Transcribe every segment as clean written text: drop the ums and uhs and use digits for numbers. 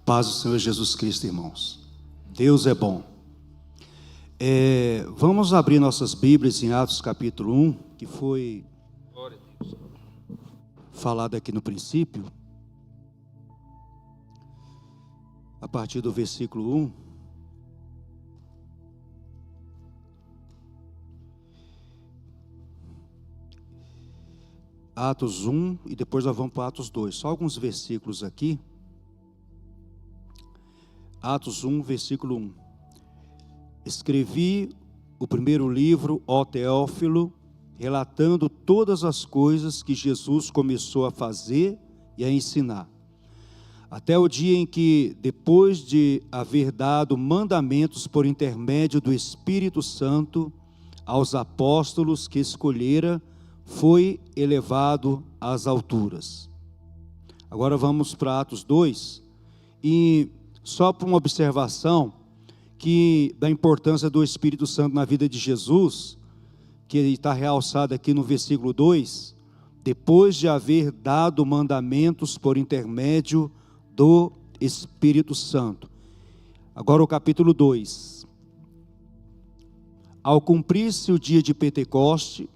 Paz do Senhor Jesus Cristo, irmãos. Deus é bom. Vamos abrir nossas Bíblias em Atos capítulo 1, que foi falado aqui no princípio, a partir do versículo 1. Atos 1 e depois nós vamos para Atos 2. Só alguns versículos aqui. Atos 1, versículo 1. Escrevi o primeiro livro, ó Teófilo, relatando todas as coisas que Jesus começou a fazer e a ensinar, até o dia em que, depois de haver dado mandamentos por intermédio do Espírito Santo aos apóstolos que escolhera, foi elevado às alturas. Agora vamos para Atos 2, e só para uma observação da importância do Espírito Santo na vida de Jesus, que está realçado aqui no versículo 2, depois de haver dado mandamentos por intermédio do Espírito Santo. Agora o capítulo 2. Ao cumprir-se o dia de Pentecoste,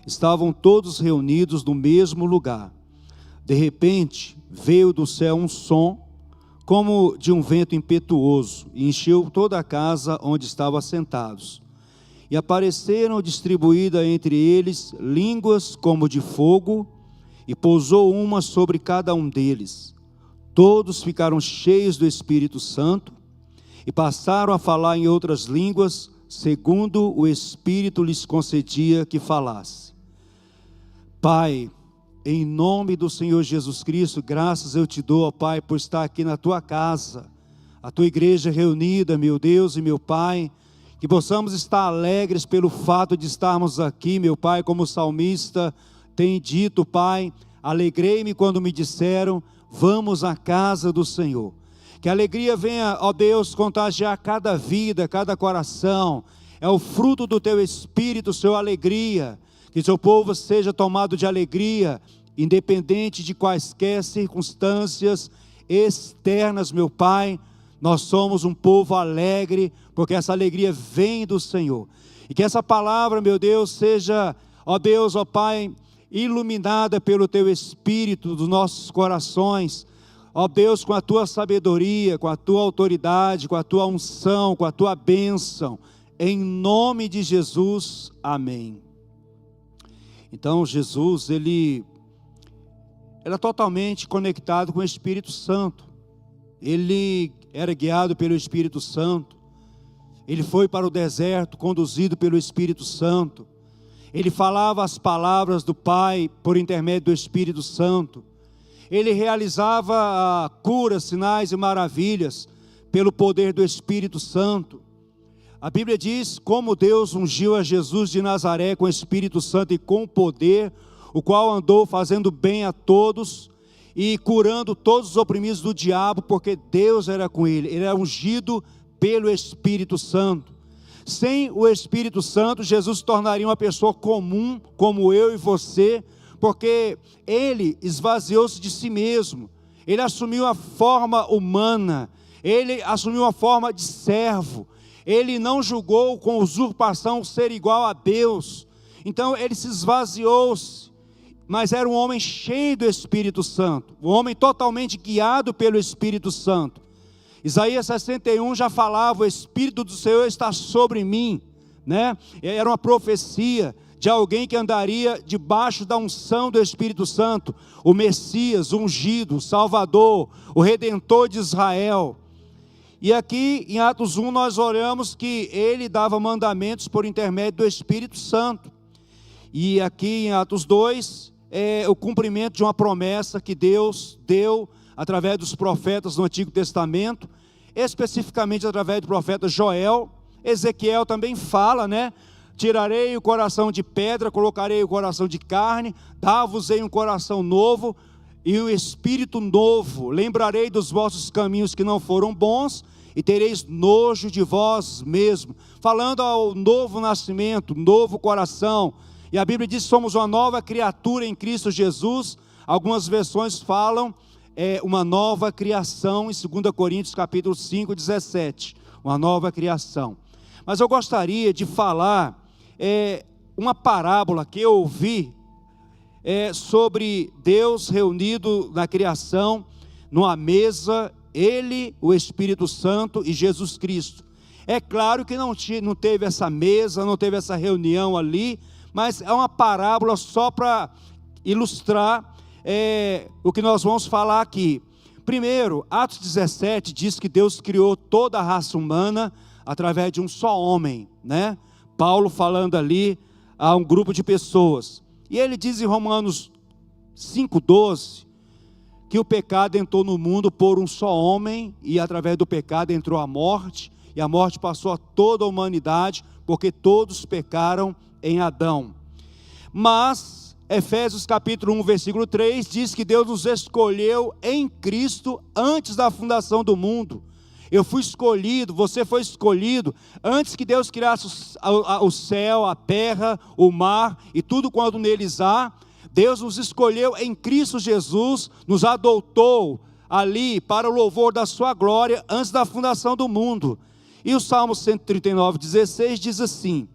estavam todos reunidos no mesmo lugar. De repente, veio do céu um som, como de um vento impetuoso, e encheu toda a casa onde estavam assentados. E apareceram distribuídas entre eles línguas como de fogo, e pousou uma sobre cada um deles. Todos ficaram cheios do Espírito Santo, e passaram a falar em outras línguas, segundo o Espírito lhes concedia que falasse. Pai, em nome do Senhor Jesus Cristo, graças eu te dou, ó Pai, por estar aqui na tua casa, a tua igreja reunida, meu Deus e meu Pai, que possamos estar alegres pelo fato de estarmos aqui, meu Pai, como o salmista tem dito, Pai, alegrei-me quando me disseram, vamos à casa do Senhor. Que a alegria venha, ó Deus, contagiar cada vida, cada coração, é o fruto do teu Espírito, Senhor, alegria. Que seu povo seja tomado de alegria, independente de quaisquer circunstâncias externas, meu Pai. Nós somos um povo alegre, porque essa alegria vem do Senhor. E que essa palavra, meu Deus, seja, ó Deus, ó Pai, iluminada pelo teu Espírito dos nossos corações. Ó Deus, com a tua sabedoria, com a tua autoridade, com a tua unção, com a tua bênção. Em nome de Jesus, amém. Então Jesus, ele era totalmente conectado com o Espírito Santo, ele era guiado pelo Espírito Santo, ele foi para o deserto conduzido pelo Espírito Santo, ele falava as palavras do Pai por intermédio do Espírito Santo, ele realizava curas, sinais e maravilhas pelo poder do Espírito Santo. A Bíblia diz como Deus ungiu a Jesus de Nazaré com o Espírito Santo e com poder, o qual andou fazendo bem a todos e curando todos os oprimidos do diabo, porque Deus era com ele, ele era ungido pelo Espírito Santo. Sem o Espírito Santo, Jesus se tornaria uma pessoa comum, como eu e você, porque ele esvaziou-se de si mesmo, ele assumiu a forma humana, ele assumiu a forma de servo. Ele não julgou com usurpação ser igual a Deus. Então ele se esvaziou-se, mas era um homem cheio do Espírito Santo, um homem totalmente guiado pelo Espírito Santo. Isaías 61 já falava, o Espírito do Senhor está sobre mim, né? Era uma profecia de alguém que andaria debaixo da unção do Espírito Santo, o Messias, o ungido, o Salvador, o Redentor de Israel. E aqui em Atos 1 nós olhamos que ele dava mandamentos por intermédio do Espírito Santo. E aqui em Atos 2 é o cumprimento de uma promessa que Deus deu através dos profetas do Antigo Testamento, especificamente através do profeta Joel. Ezequiel também fala, né? Tirarei o coração de pedra, colocarei o coração de carne, dar-vos-ei um coração novo e o espírito novo. Lembrarei dos vossos caminhos que não foram bons e tereis nojo de vós mesmo. Falando ao novo nascimento, novo coração. E a Bíblia diz que somos uma nova criatura em Cristo Jesus. Algumas versões falam uma nova criação em 2 Coríntios capítulo 5, 17. Uma nova criação. Mas eu gostaria de falar uma parábola que eu ouvi sobre Deus reunido na criação, numa mesa, Ele, o Espírito Santo e Jesus Cristo. É claro que não teve essa mesa, não teve essa reunião ali, mas é uma parábola só para ilustrar o que nós vamos falar aqui. Primeiro, Atos 17 diz que Deus criou toda a raça humana através de um só homem, né? Paulo falando ali a um grupo de pessoas. E ele diz em Romanos 5,12, que o pecado entrou no mundo por um só homem, e através do pecado entrou a morte, e a morte passou a toda a humanidade, porque todos pecaram em Adão. Mas Efésios capítulo 1, versículo 3, diz que Deus nos escolheu em Cristo antes da fundação do mundo. Eu fui escolhido, você foi escolhido, antes que Deus criasse o céu, a terra, o mar, e tudo quanto neles há. Deus nos escolheu em Cristo Jesus, nos adotou ali para o louvor da sua glória, antes da fundação do mundo. E o Salmo 139, 16 diz assim: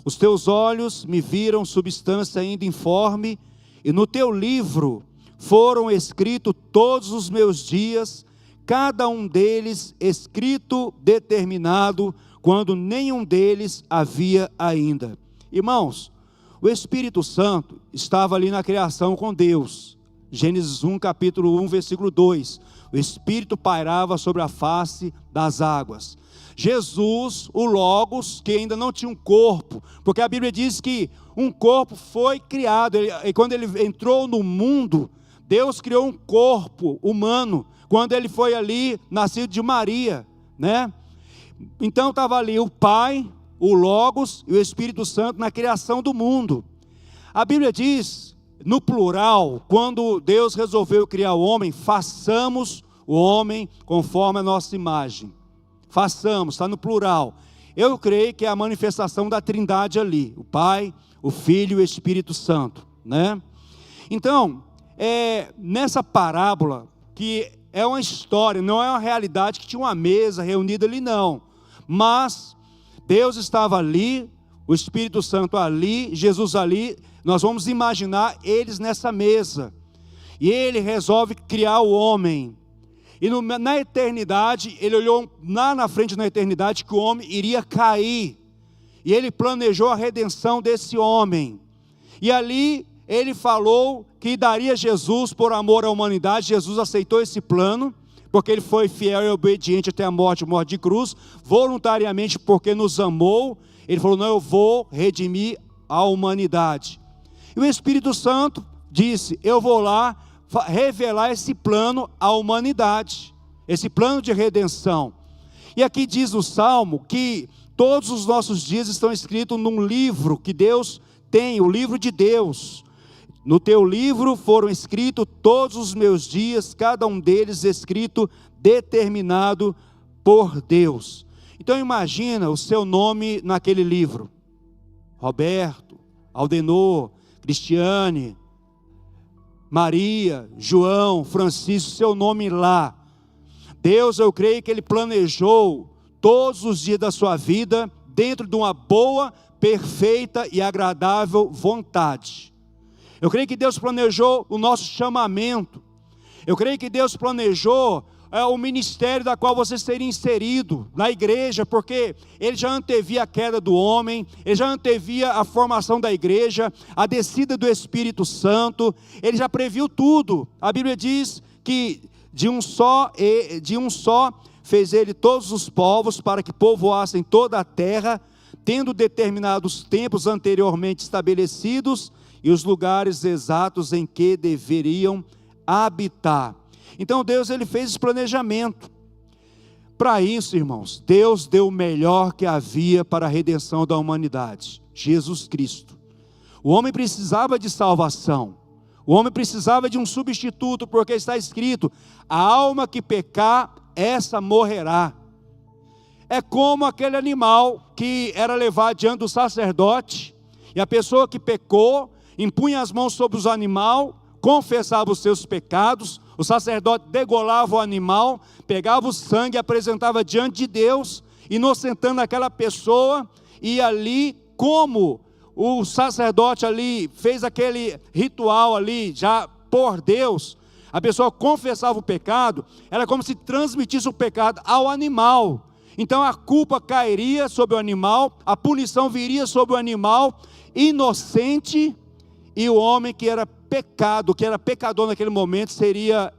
os teus olhos me viram substância ainda informe, e no teu livro foram escritos todos os meus dias, cada um deles escrito, determinado, quando nenhum deles havia ainda. Irmãos, o Espírito Santo estava ali na criação com Deus. Gênesis 1, capítulo 1, versículo 2. O Espírito pairava sobre a face das águas. Jesus, o Logos, que ainda não tinha um corpo, porque a Bíblia diz que um corpo foi criado, e quando ele entrou no mundo, Deus criou um corpo humano, quando ele foi ali, nascido de Maria, né? Então estava ali o Pai, o Logos e o Espírito Santo na criação do mundo. A Bíblia diz, no plural, quando Deus resolveu criar o homem, façamos o homem conforme a nossa imagem. Façamos, está no plural. Eu creio que é a manifestação da Trindade ali, o Pai, o Filho e o Espírito Santo, né? Então, nessa parábola, que é uma história, não é uma realidade que tinha uma mesa reunida ali, não. Mas Deus estava ali, o Espírito Santo ali, Jesus ali. Nós vamos imaginar eles nessa mesa. E ele resolve criar o homem. E na eternidade, ele olhou lá na frente na eternidade que o homem iria cair. E ele planejou a redenção desse homem. E ali ele falou que daria Jesus por amor à humanidade. Jesus aceitou esse plano, porque ele foi fiel e obediente até a morte de cruz, voluntariamente porque nos amou. Ele falou, não, eu vou redimir a humanidade. E o Espírito Santo disse, eu vou lá revelar esse plano à humanidade, esse plano de redenção. E aqui diz o Salmo que todos os nossos dias estão escritos num livro que Deus tem, o livro de Deus. No teu livro foram escritos todos os meus dias, cada um deles escrito, determinado por Deus. Então imagina o seu nome naquele livro. Roberto, Aldenor, Cristiane, Maria, João, Francisco, seu nome lá. Deus, eu creio que Ele planejou todos os dias da sua vida dentro de uma boa, perfeita e agradável vontade. Eu creio que Deus planejou o nosso chamamento. Eu creio que Deus planejou o ministério da qual você seria inserido na igreja, porque Ele já antevia a queda do homem, Ele já antevia a formação da igreja, a descida do Espírito Santo, Ele já previu tudo. A Bíblia diz que de um só fez Ele todos os povos para que povoassem toda a terra, tendo determinados tempos anteriormente estabelecidos e os lugares exatos em que deveriam habitar. Então Deus, Ele fez esse planejamento. Para isso, irmãos, Deus deu o melhor que havia para a redenção da humanidade, Jesus Cristo. O homem precisava de salvação, o homem precisava de um substituto, porque está escrito, a alma que pecar, essa morrerá. É como aquele animal que era levado diante do sacerdote, e a pessoa que pecou, impunha as mãos sobre os animais, confessava os seus pecados, O sacerdote degolava o animal, pegava o sangue e apresentava diante de Deus, inocentando aquela pessoa, e ali, como o sacerdote ali fez aquele ritual ali, já por Deus, a pessoa confessava o pecado, era como se transmitisse o pecado ao animal. Então a culpa cairia sobre o animal, a punição viria sobre o animal inocente, e o homem que era pecador naquele momento, seria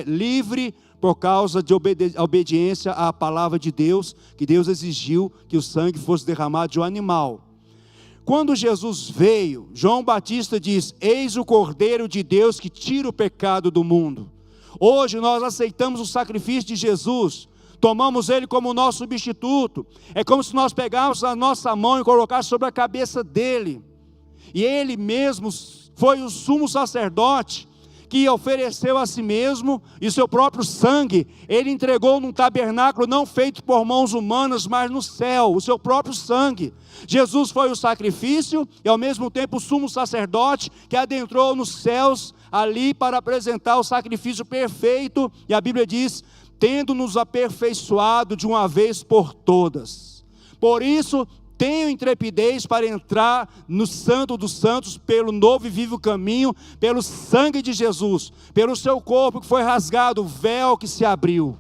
livre por causa de obediência à palavra de Deus, que Deus exigiu que o sangue fosse derramado de um animal. Quando Jesus veio, João Batista diz: eis o Cordeiro de Deus que tira o pecado do mundo. Hoje nós aceitamos o sacrifício de Jesus, tomamos Ele como nosso substituto. É como se nós pegássemos a nossa mão e colocássemos sobre a cabeça dEle. E Ele mesmo foi o sumo sacerdote que ofereceu a si mesmo e seu próprio sangue. Ele entregou num tabernáculo não feito por mãos humanas, mas no céu, o seu próprio sangue. Jesus foi o sacrifício e ao mesmo tempo o sumo sacerdote que adentrou nos céus ali para apresentar o sacrifício perfeito. E a Bíblia diz: tendo-nos aperfeiçoado de uma vez por todas. Por isso, tenho intrepidez para entrar no Santo dos Santos, pelo novo e vivo caminho, pelo sangue de Jesus, pelo seu corpo que foi rasgado, o véu que se abriu.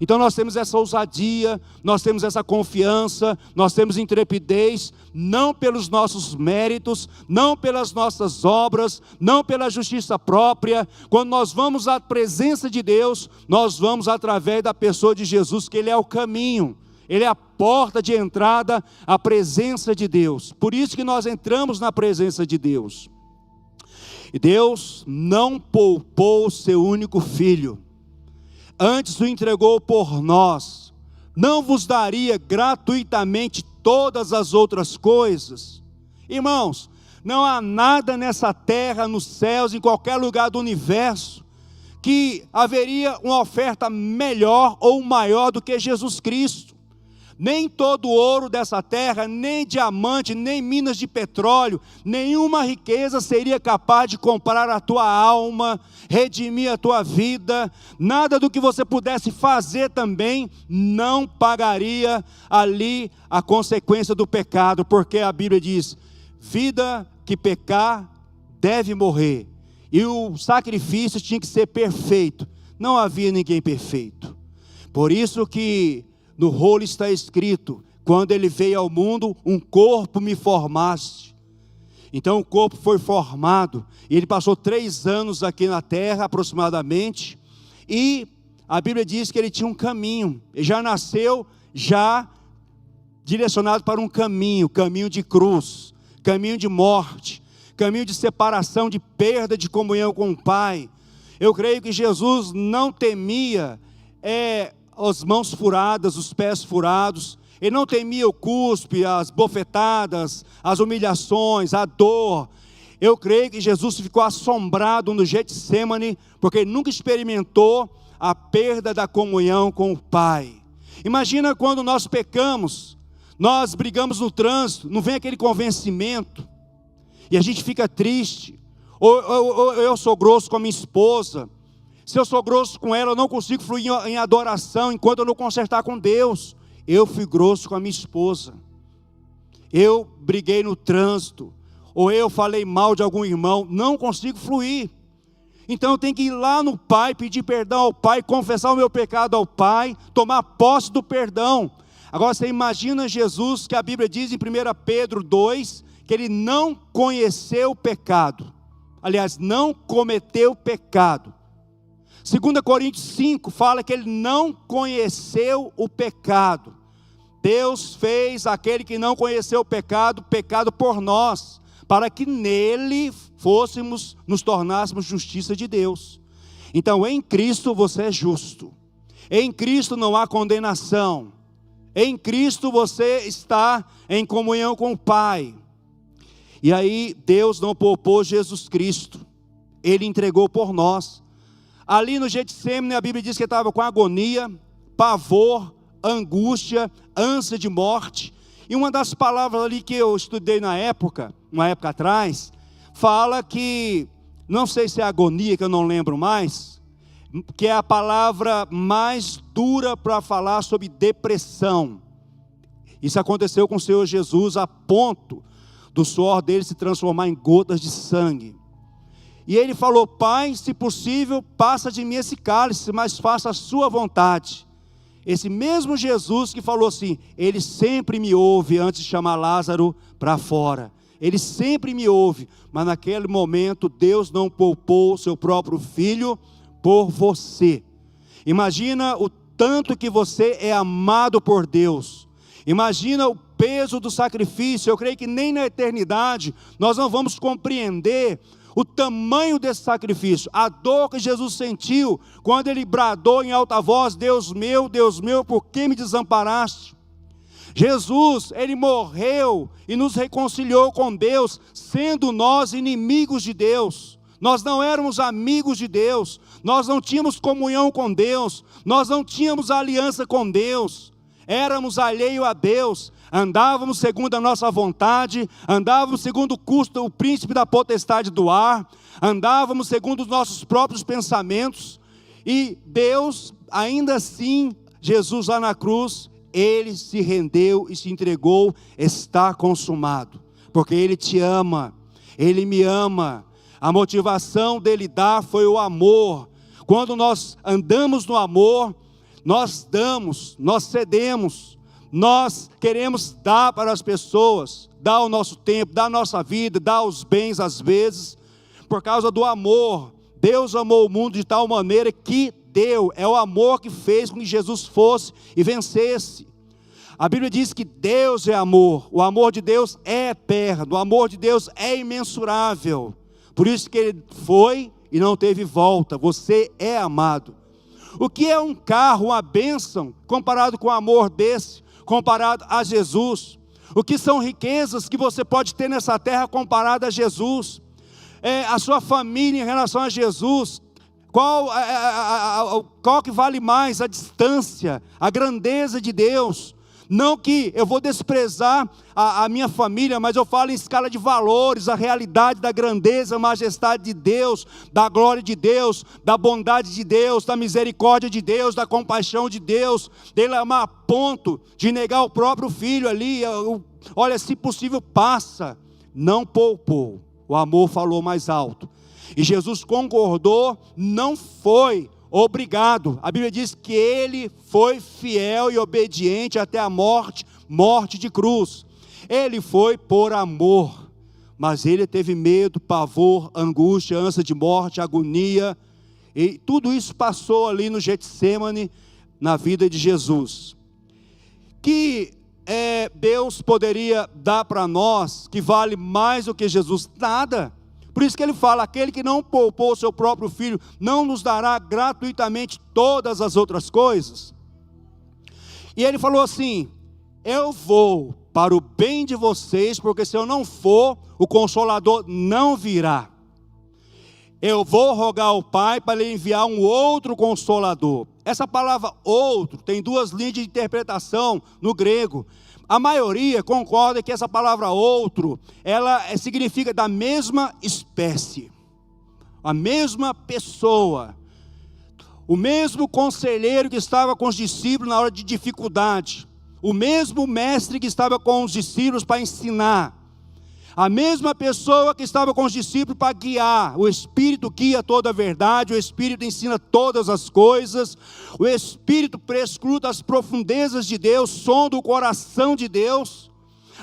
Então nós temos essa ousadia, nós temos essa confiança, nós temos intrepidez, não pelos nossos méritos, não pelas nossas obras, não pela justiça própria. Quando nós vamos à presença de Deus, nós vamos através da pessoa de Jesus, que Ele é o caminho, Ele é a porta de entrada à presença de Deus. Por isso que nós entramos na presença de Deus. E Deus não poupou o seu único filho, antes o entregou por nós. Não vos daria gratuitamente todas as outras coisas? Irmãos, não há nada nessa terra, nos céus, em qualquer lugar do universo, que haveria uma oferta melhor ou maior do que Jesus Cristo. Nem todo ouro dessa terra, nem diamante, nem minas de petróleo, nenhuma riqueza seria capaz de comprar a tua alma, redimir a tua vida. Nada do que você pudesse fazer também não pagaria ali a consequência do pecado, porque a Bíblia diz: vida que pecar deve morrer. E o sacrifício tinha que ser perfeito. Não havia ninguém perfeito. Por isso que no rolo está escrito: quando Ele veio ao mundo, um corpo me formaste. Então o corpo foi formado, e Ele passou 3 anos aqui na terra aproximadamente, e a Bíblia diz que Ele tinha um caminho. Ele já nasceu direcionado para um caminho de cruz, caminho de morte, caminho de separação, de perda de comunhão com o Pai. Eu creio que Jesus não temia as mãos furadas, os pés furados. Ele não temia o cuspe, as bofetadas, as humilhações, a dor. Eu creio que Jesus ficou assombrado no Getsemane, porque ele nunca experimentou a perda da comunhão com o Pai. Imagina quando nós pecamos, nós brigamos no trânsito, não vem aquele convencimento, e a gente fica triste. Ou eu sou grosso com a minha esposa. Se eu sou grosso com ela, eu não consigo fluir em adoração enquanto eu não consertar com Deus. Eu fui grosso com a minha esposa. Eu briguei no trânsito, ou eu falei mal de algum irmão, não consigo fluir. Então eu tenho que ir lá no Pai, pedir perdão ao Pai, confessar o meu pecado ao Pai, tomar posse do perdão. Agora você imagina Jesus, que a Bíblia diz em 1 Pedro 2, que Ele não conheceu o pecado. Aliás, não cometeu pecado. 2 Coríntios 5 fala que Ele não conheceu o pecado. Deus fez aquele que não conheceu o pecado, pecado por nós, para que nele nos tornássemos justiça de Deus. Então em Cristo você é justo. Em Cristo não há condenação. Em Cristo você está em comunhão com o Pai. E aí Deus não poupou Jesus Cristo. Ele entregou por nós. Ali no Getsemane, a Bíblia diz que ele estava com agonia, pavor, angústia, ânsia de morte. E uma das palavras ali que eu estudei uma época atrás, fala que, não sei se é agonia, que eu não lembro mais, que é a palavra mais dura para falar sobre depressão. Isso aconteceu com o Senhor Jesus a ponto do suor dele se transformar em gotas de sangue. E ele falou: Pai, se possível, passa de mim esse cálice, mas faça a sua vontade. Esse mesmo Jesus que falou assim, ele sempre me ouve antes de chamar Lázaro para fora. Ele sempre me ouve, mas naquele momento Deus não poupou o seu próprio filho por você. Imagina o tanto que você é amado por Deus. Imagina o peso do sacrifício. Eu creio que nem na eternidade nós não vamos compreender o tamanho desse sacrifício, a dor que Jesus sentiu quando ele bradou em alta voz: Deus meu, por que me desamparaste? Jesus, ele morreu e nos reconciliou com Deus, sendo nós inimigos de Deus. Nós não éramos amigos de Deus, nós não tínhamos comunhão com Deus, nós não tínhamos aliança com Deus, éramos alheios a Deus. Andávamos segundo a nossa vontade, andávamos segundo o príncipe da potestade do ar, andávamos segundo os nossos próprios pensamentos, e Deus, ainda assim, Jesus lá na cruz, ele se rendeu e se entregou. Está consumado, porque ele te ama, ele me ama. A motivação dele dar foi o amor. Quando nós andamos no amor, nós damos, nós cedemos. Nós queremos dar para as pessoas, dar o nosso tempo, dar a nossa vida, dar os bens às vezes, por causa do amor. Deus amou o mundo de tal maneira que deu. É o amor que fez com que Jesus fosse e vencesse. A Bíblia diz que Deus é amor. O amor de Deus é eterno. O amor de Deus é imensurável. Por isso que ele foi e não teve volta. Você é amado. O que é um carro, uma bênção, comparado com o amor desse? Comparado a Jesus? O que são riquezas que você pode ter nessa terra comparado a Jesus? A sua família em relação a Jesus? Qual que vale mais? A distância, a grandeza de Deus. Não que eu vou desprezar a minha família, mas eu falo em escala de valores, a realidade da grandeza, a majestade de Deus, da glória de Deus, da bondade de Deus, da misericórdia de Deus, da compaixão de Deus, dele amar a ponto de negar o próprio filho ali. Olha, se possível, passa. Não poupou, o amor falou mais alto. E Jesus concordou, não foi obrigado. A Bíblia diz que ele foi fiel e obediente até a morte de cruz. Ele foi por amor, mas ele teve medo, pavor, angústia, ânsia de morte, agonia, e tudo isso passou ali no Getsêmani, na vida de Jesus. Que Deus poderia dar para nós, que vale mais do que Jesus? Nada. Por isso que ele fala: aquele que não poupou o seu próprio filho, não nos dará gratuitamente todas as outras coisas? E ele falou assim: eu vou para o bem de vocês, porque se eu não for, o Consolador não virá. Eu vou rogar ao Pai para ele enviar um outro Consolador. Essa palavra outro tem duas linhas de interpretação no grego. A maioria concorda que essa palavra outro, ela significa da mesma espécie, a mesma pessoa, o mesmo conselheiro que estava com os discípulos na hora de dificuldade, o mesmo mestre que estava com os discípulos para ensinar, a mesma pessoa que estava com os discípulos para guiar. O Espírito guia toda a verdade, o Espírito ensina todas as coisas, o Espírito prescruta as profundezas de Deus, sonda o coração de Deus.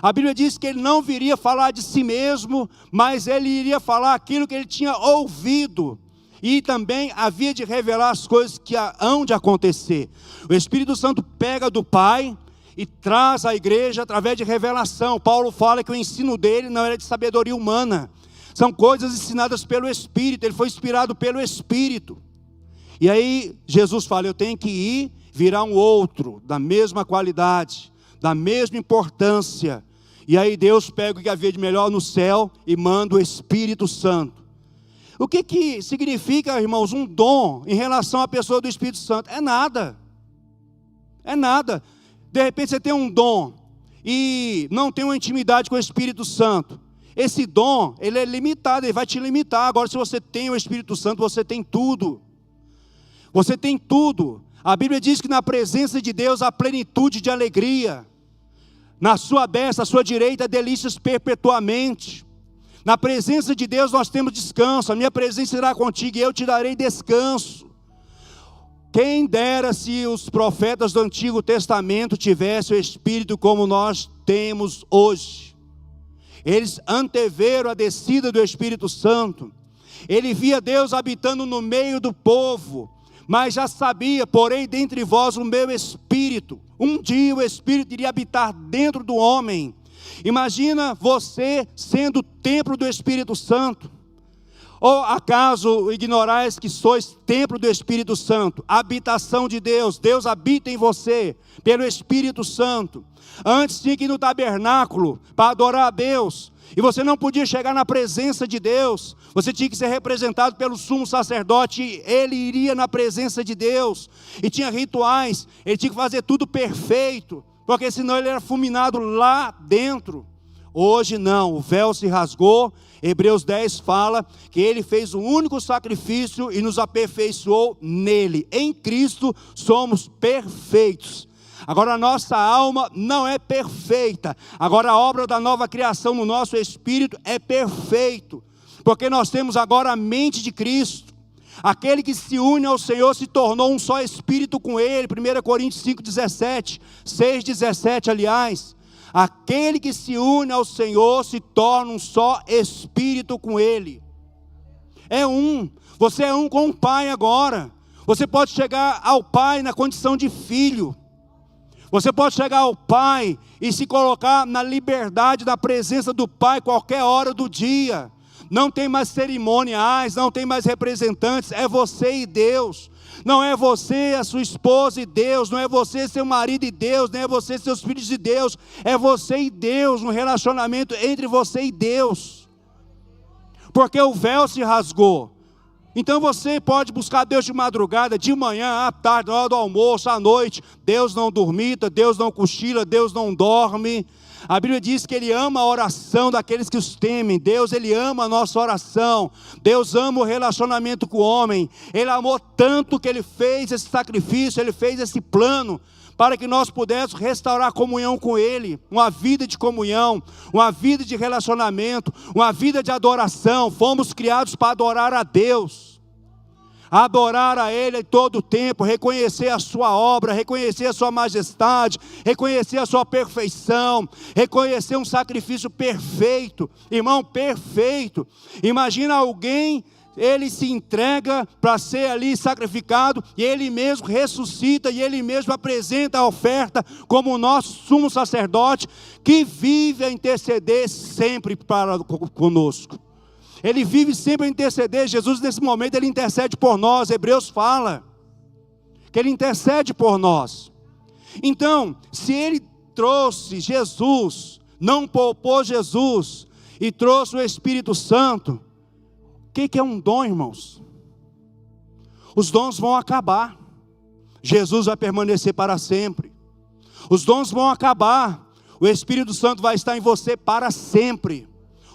A Bíblia diz que ele não viria falar de si mesmo, mas ele iria falar aquilo que ele tinha ouvido, e também havia de revelar as coisas que hão de acontecer. O Espírito Santo pega do Pai e traz à igreja através de revelação. Paulo fala que o ensino dele não era de sabedoria humana, são coisas ensinadas pelo Espírito. Ele foi inspirado pelo Espírito. E aí Jesus fala: eu tenho que ir, virá um outro, da mesma qualidade, da mesma importância. E aí Deus pega o que havia de melhor no céu e manda o Espírito Santo. O que significa, irmãos, um dom em relação à pessoa do Espírito Santo? É nada. É nada. De repente você tem um dom e não tem uma intimidade com o Espírito Santo. Esse dom, ele é limitado, ele vai te limitar. Agora, se você tem o Espírito Santo, você tem tudo. Você tem tudo. A Bíblia diz que na presença de Deus há plenitude de alegria. Na sua destra, à sua direita, delícias perpetuamente. Na presença de Deus nós temos descanso. A minha presença irá contigo e eu te darei descanso. Quem dera se os profetas do Antigo Testamento tivessem o Espírito como nós temos hoje. Eles anteveram a descida do Espírito Santo. Ele via Deus habitando no meio do povo, mas já sabia, porém dentre vós o meu Espírito. Um dia o Espírito iria habitar dentro do homem. Imagina você sendo o templo do Espírito Santo. Ou acaso ignorais que sois templo do Espírito Santo, habitação de Deus, Deus habita em você, pelo Espírito Santo. Antes tinha que ir no tabernáculo, para adorar a Deus, e você não podia chegar na presença de Deus, você tinha que ser representado pelo sumo sacerdote, e ele iria na presença de Deus, e tinha rituais, ele tinha que fazer tudo perfeito, porque senão ele era fulminado lá dentro. Hoje não, o véu se rasgou. Hebreus 10 fala que ele fez um único sacrifício e nos aperfeiçoou nele. Em Cristo somos perfeitos. Agora a nossa alma não é perfeita. Agora a obra da nova criação no nosso espírito é perfeito. Porque nós temos agora a mente de Cristo. Aquele que se une ao Senhor se tornou um só espírito com ele. 1 Coríntios 5,17, 6,17 aliás. Aquele que se une ao Senhor se torna um só espírito com ele. É um. Você é um com o Pai agora. Você pode chegar ao Pai na condição de filho. Você pode chegar ao Pai e se colocar na liberdade da presença do Pai qualquer hora do dia. Não tem mais cerimoniais, não tem mais representantes, é você e Deus. Não é você, a sua esposa e Deus, não é você, seu marido e Deus, não é você, seus filhos e Deus, é você e Deus, no relacionamento entre você e Deus. Porque o véu se rasgou. Então você pode buscar Deus de madrugada, de manhã, à tarde, na hora do almoço, à noite. Deus não dormita, Deus não cochila, Deus não dorme. A Bíblia diz que Ele ama a oração daqueles que os temem. Deus, Ele ama a nossa oração. Deus ama o relacionamento com o homem. Ele amou tanto que Ele fez esse sacrifício, Ele fez esse plano, para que nós pudéssemos restaurar a comunhão com Ele. Uma vida de comunhão, uma vida de relacionamento, uma vida de adoração. Fomos criados para adorar a Deus. Adorar a Ele em todo o tempo, reconhecer a sua obra, reconhecer a sua majestade, reconhecer a sua perfeição, reconhecer um sacrifício perfeito, irmão, perfeito. Imagina alguém, ele se entrega para ser ali sacrificado, e ele mesmo ressuscita, e ele mesmo apresenta a oferta como o nosso sumo sacerdote, que vive a interceder sempre para conosco. Ele vive sempre a interceder. Jesus nesse momento ele intercede por nós. Hebreus fala que ele intercede por nós. Então, se ele trouxe Jesus, não poupou Jesus e trouxe o Espírito Santo, o que é um dom, irmãos? Os dons vão acabar. Jesus vai permanecer para sempre. Os dons vão acabar. O Espírito Santo vai estar em você para sempre.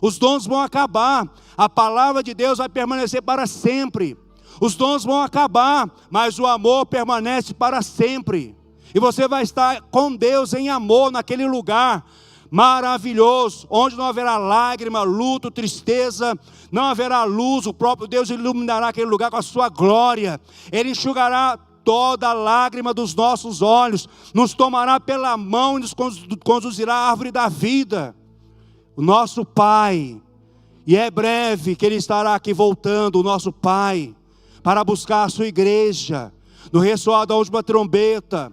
Os dons vão acabar, a palavra de Deus vai permanecer para sempre. Os dons vão acabar, mas o amor permanece para sempre. E você vai estar com Deus em amor naquele lugar maravilhoso, onde não haverá lágrima, luto, tristeza, não haverá luz. O próprio Deus iluminará aquele lugar com a sua glória. Ele enxugará toda a lágrima dos nossos olhos, nos tomará pela mão e nos conduzirá à árvore da vida. O nosso Pai, e é breve que Ele estará aqui voltando, o nosso Pai, para buscar a sua igreja, no ressoar da última trombeta.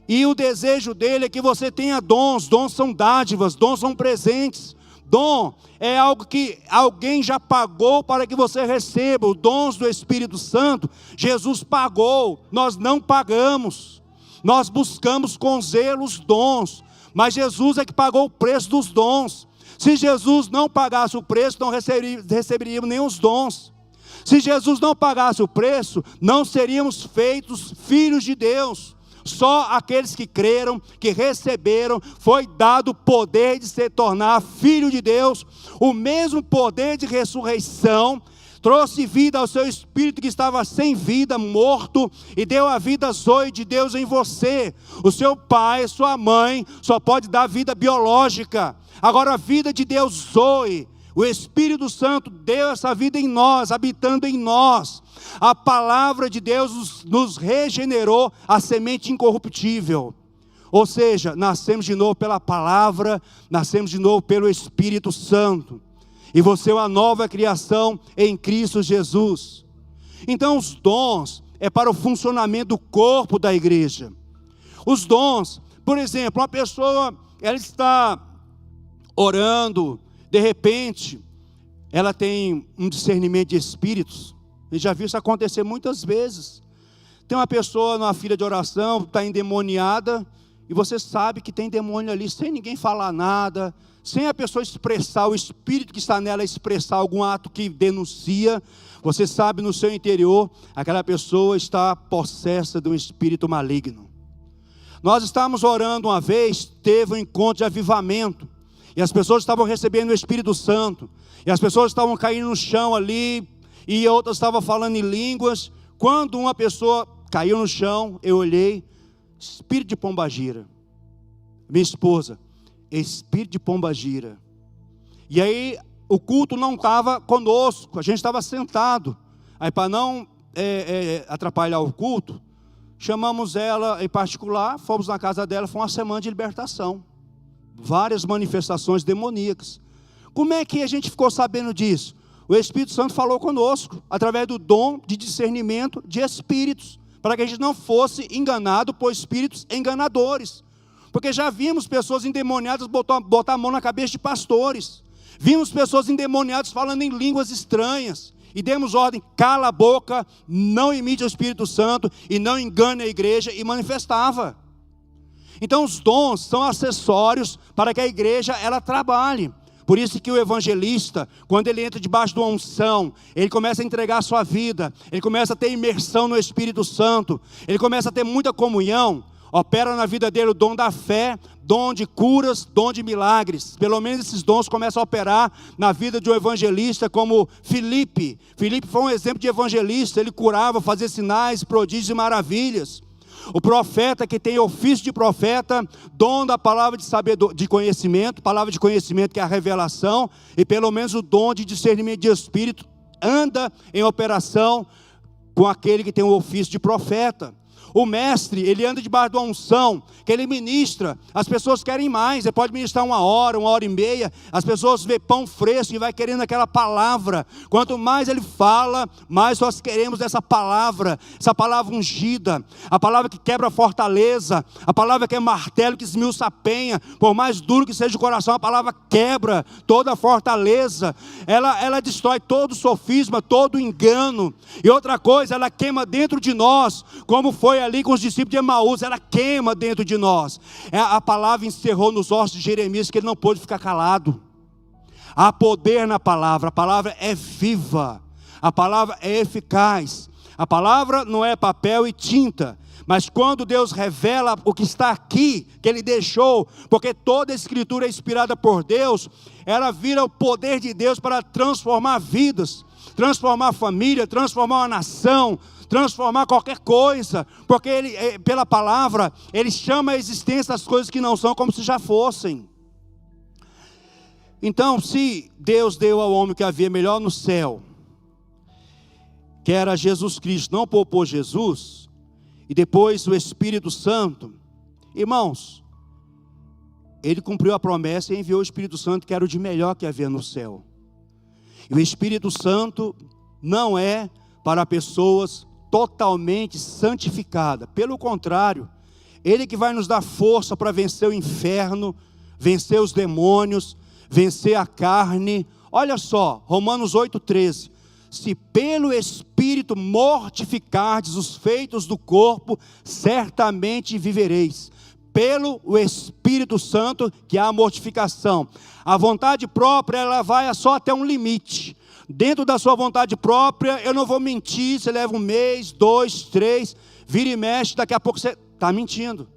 E o desejo dele é que você tenha dons. Dons são dádivas, dons são presentes. Dom é algo que alguém já pagou para que você receba. Os dons do Espírito Santo, Jesus pagou, nós não pagamos. Nós buscamos com zelo os dons, mas Jesus é que pagou o preço dos dons. Se Jesus não pagasse o preço, não receberíamos nem os dons. Se Jesus não pagasse o preço, não seríamos feitos filhos de Deus. Só aqueles que creram, que receberam, foi dado o poder de se tornar filho de Deus. O mesmo poder de ressurreição trouxe vida ao seu espírito que estava sem vida, morto, e deu a vida zoe de Deus em você. O seu pai, sua mãe, só pode dar vida biológica. Agora a vida de Deus zoe, o Espírito Santo deu essa vida em nós, habitando em nós. A palavra de Deus nos regenerou a semente incorruptível. Ou seja, nascemos de novo pela palavra, nascemos de novo pelo Espírito Santo. E você é uma nova criação em Cristo Jesus. Então os dons é para o funcionamento do corpo da igreja. Os dons, por exemplo, uma pessoa, ela está orando, de repente, ela tem um discernimento de espíritos. Eu já vi isso acontecer muitas vezes. Tem uma pessoa numa fila de oração, está endemoniada, e você sabe que tem demônio ali, sem ninguém falar nada, sem a pessoa expressar, o espírito que está nela expressar algum ato que denuncia, você sabe no seu interior, aquela pessoa está possessa de um espírito maligno. Nós estávamos orando uma vez, teve um encontro de avivamento, e as pessoas estavam recebendo o Espírito Santo, e as pessoas estavam caindo no chão ali, e outras estavam falando em línguas. Quando uma pessoa caiu no chão, eu olhei, espírito de pombagira. Minha esposa, espírito de pombagira. E aí o culto não estava conosco, a gente estava sentado. Aí para não atrapalhar o culto, chamamos ela em particular, fomos na casa dela, foi uma semana de libertação. Várias manifestações demoníacas. Como é que a gente ficou sabendo disso? O Espírito Santo falou conosco, através do dom de discernimento de espíritos, para que a gente não fosse enganado por espíritos enganadores. Porque já vimos pessoas endemoniadas botar a mão na cabeça de pastores. Vimos pessoas endemoniadas falando em línguas estranhas. E demos ordem, cala a boca, não imite o Espírito Santo e não engane a igreja, e manifestava. Então os dons são acessórios para que a igreja ela trabalhe. Por isso que o evangelista, quando ele entra debaixo de uma unção, ele começa a entregar a sua vida, ele começa a ter imersão no Espírito Santo, ele começa a ter muita comunhão, opera na vida dele o dom da fé, dom de curas, dom de milagres. Pelo menos esses dons começam a operar na vida de um evangelista como Filipe. Filipe foi um exemplo de evangelista, ele curava, fazia sinais, prodígios e maravilhas. O profeta que tem ofício de profeta, dom da palavra de sabedoria, de conhecimento, palavra de conhecimento que é a revelação, e pelo menos o dom de discernimento de espírito, anda em operação com aquele que tem o ofício de profeta. O mestre, ele anda debaixo de uma unção, que ele ministra, as pessoas querem mais, ele pode ministrar 1 hora e meia, as pessoas vê pão fresco e vai querendo aquela palavra. Quanto mais ele fala, mais nós queremos dessa palavra, essa palavra ungida, a palavra que quebra a fortaleza, a palavra que é martelo, que esmiuça a penha, por mais duro que seja o coração, a palavra quebra toda a fortaleza, ela destrói todo o sofisma, todo o engano, e outra coisa, ela queima dentro de nós, como foi ali com os discípulos de Emaús, ela queima dentro de nós. A palavra encerrou nos ossos de Jeremias, que ele não pôde ficar calado. Há poder na palavra, a palavra é viva, a palavra é eficaz, a palavra não é papel e tinta, mas quando Deus revela o que está aqui, que Ele deixou, porque toda a escritura é inspirada por Deus, ela vira o poder de Deus para transformar vidas, transformar a família, transformar uma nação, transformar qualquer coisa, porque ele, pela palavra, ele chama a existência das coisas que não são como se já fossem. Então, se Deus deu ao homem que havia melhor no céu, que era Jesus Cristo, não poupou Jesus, e depois o Espírito Santo, irmãos, ele cumpriu a promessa e enviou o Espírito Santo, que era o de melhor que havia no céu. E o Espírito Santo não é para pessoas totalmente santificadas, pelo contrário, ele que vai nos dar força para vencer o inferno, vencer os demônios, vencer a carne. Olha só, Romanos 8,13, se pelo Espírito mortificardes os feitos do corpo, certamente vivereis. Pelo o Espírito Santo, que há a mortificação. A vontade própria, ela vai só até um limite. Dentro da sua vontade própria, eu não vou mentir, você leva 1 mês, 2, 3, vira e mexe, daqui a pouco você está mentindo.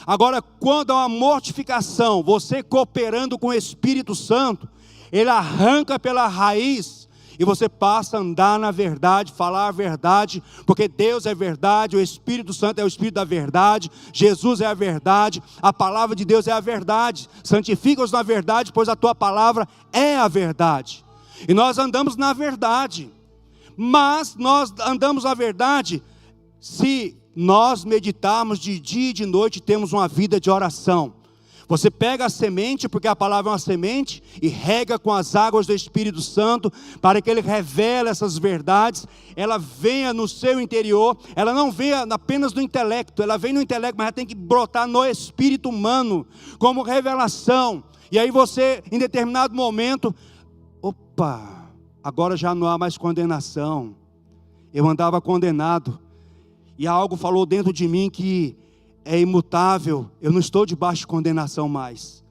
Agora, quando há uma mortificação, você cooperando com o Espírito Santo, ele arranca pela raiz, e você passa a andar na verdade, falar a verdade, porque Deus é verdade, o Espírito Santo é o Espírito da verdade, Jesus é a verdade, a palavra de Deus é a verdade. Santifica-os na verdade, pois a tua palavra é a verdade. E nós andamos na verdade, mas nós andamos na verdade se nós meditarmos de dia e de noite e temos uma vida de oração. Você pega a semente, porque a palavra é uma semente, e rega com as águas do Espírito Santo, para que Ele revele essas verdades, ela venha no seu interior, ela não venha apenas no intelecto, ela vem no intelecto, mas ela tem que brotar no espírito humano, como revelação. E aí você, em determinado momento, opa, agora já não há mais condenação. Eu andava condenado, e algo falou dentro de mim que é imutável, eu não estou debaixo de condenação mais.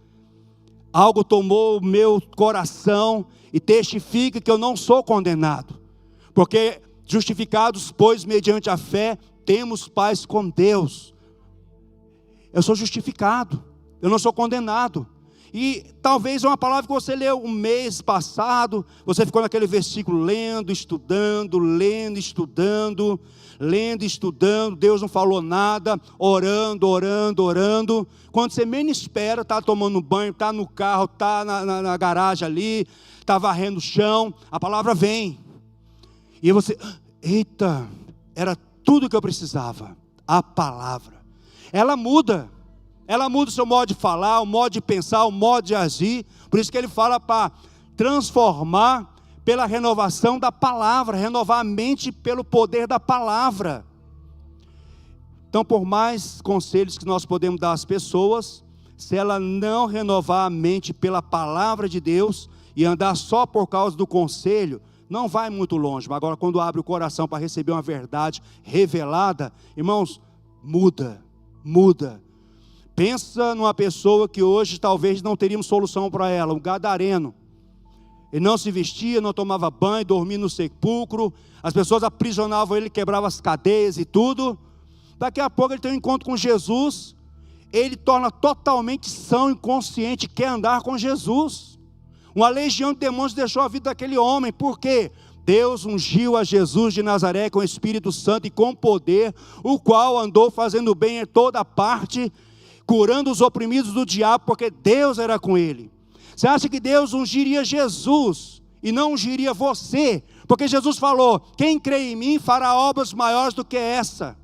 Algo tomou o meu coração e testifica que eu não sou condenado, porque justificados, pois mediante a fé, temos paz com Deus. Eu sou justificado, eu não sou condenado. E talvez uma palavra que você leu um mês passado, você ficou naquele versículo lendo, estudando, Deus não falou nada, orando. Quando você menos espera, está tomando banho, está no carro, está na garagem ali, está varrendo o chão, a palavra vem. E você, eita, era tudo que eu precisava. A palavra, ela muda o seu modo de falar, o modo de pensar, o modo de agir. Por isso que ele fala para transformar pela renovação da palavra, renovar a mente pelo poder da palavra. Então, por mais conselhos que nós podemos dar às pessoas, se ela não renovar a mente pela palavra de Deus e andar só por causa do conselho, não vai muito longe. Mas agora, quando abre o coração para receber uma verdade revelada, irmãos, muda. Pensa numa pessoa que hoje talvez não teríamos solução para ela, um gadareno. Ele não se vestia, não tomava banho, dormia no sepulcro, as pessoas aprisionavam ele, quebravam as cadeias e tudo. Daqui a pouco ele tem um encontro com Jesus, ele torna totalmente são e consciente, quer andar com Jesus. Uma legião de demônios deixou a vida daquele homem. Por quê? Deus ungiu a Jesus de Nazaré com o Espírito Santo e com poder, o qual andou fazendo bem em toda parte, curando os oprimidos do diabo, porque Deus era com ele. Você acha que Deus ungiria Jesus e não ungiria você? Porque Jesus falou, quem crê em mim fará obras maiores do que essa.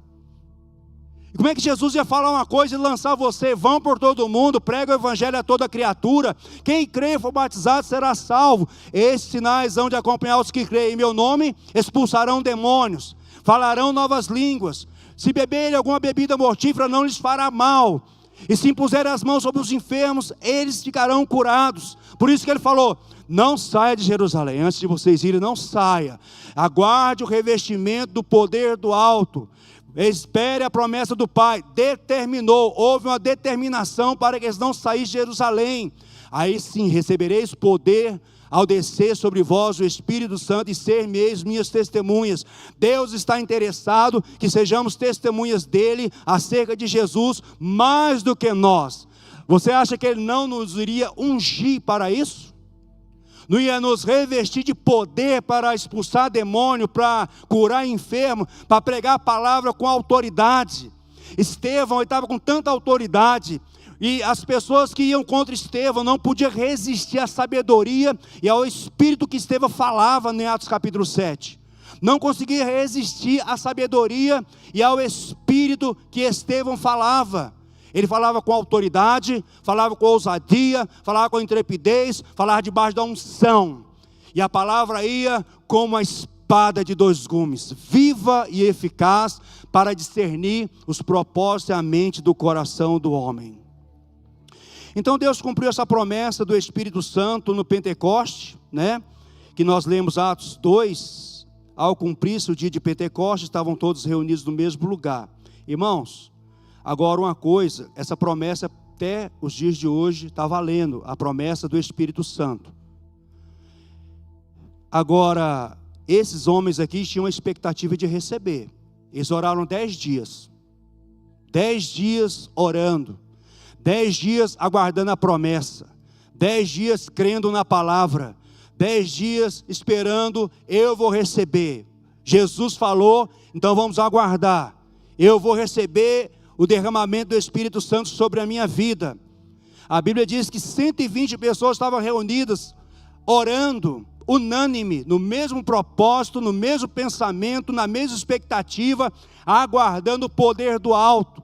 E como é que Jesus ia falar uma coisa e lançar você? Vão por todo mundo, prega o evangelho a toda criatura. Quem crê e for batizado será salvo. Esses sinais hão de acompanhar os que creem em meu nome, expulsarão demônios, falarão novas línguas. Se beberem alguma bebida mortífera, não lhes fará mal. E se impuserem as mãos sobre os enfermos, eles ficarão curados. Por isso que ele falou, não saia de Jerusalém, antes de vocês irem, não saia. Aguarde o revestimento do poder do alto. Espere a promessa do Pai. Determinou, houve uma determinação para que eles não saíssem de Jerusalém. Aí sim, recebereis poder ao descer sobre vós o Espírito Santo e ser-me-eis minhas testemunhas. Deus está interessado que sejamos testemunhas dele acerca de Jesus, mais do que nós. Você acha que ele não nos iria ungir para isso? Não ia nos revestir de poder para expulsar demônio, para curar enfermo, para pregar a palavra com autoridade? Estevão estava com tanta autoridade, e as pessoas que iam contra Estevão não podiam resistir à sabedoria e ao espírito que Estevão falava em Atos capítulo 7. Não conseguia resistir à sabedoria e ao espírito que Estevão falava. Ele falava com autoridade, falava com ousadia, falava com intrepidez, falava debaixo da unção. E a palavra ia como uma espada de dois gumes, viva e eficaz para discernir os propósitos e a mente do coração do homem. Então Deus cumpriu essa promessa do Espírito Santo no Pentecoste, né? Que nós lemos Atos 2, ao cumprir-se o dia de Pentecoste, estavam todos reunidos no mesmo lugar. Irmãos, agora uma coisa, essa promessa até os dias de hoje está valendo, a promessa do Espírito Santo. Agora, esses homens aqui tinham a expectativa de receber. Eles oraram 10 dias. 10 dias orando. 10 dias aguardando a promessa, 10 dias crendo na palavra, 10 dias esperando, eu vou receber. Jesus falou, então vamos aguardar. Eu vou receber o derramamento do Espírito Santo sobre a minha vida. A Bíblia diz que 120 pessoas estavam reunidas, orando, unânime, no mesmo propósito, no mesmo pensamento, na mesma expectativa, aguardando o poder do alto.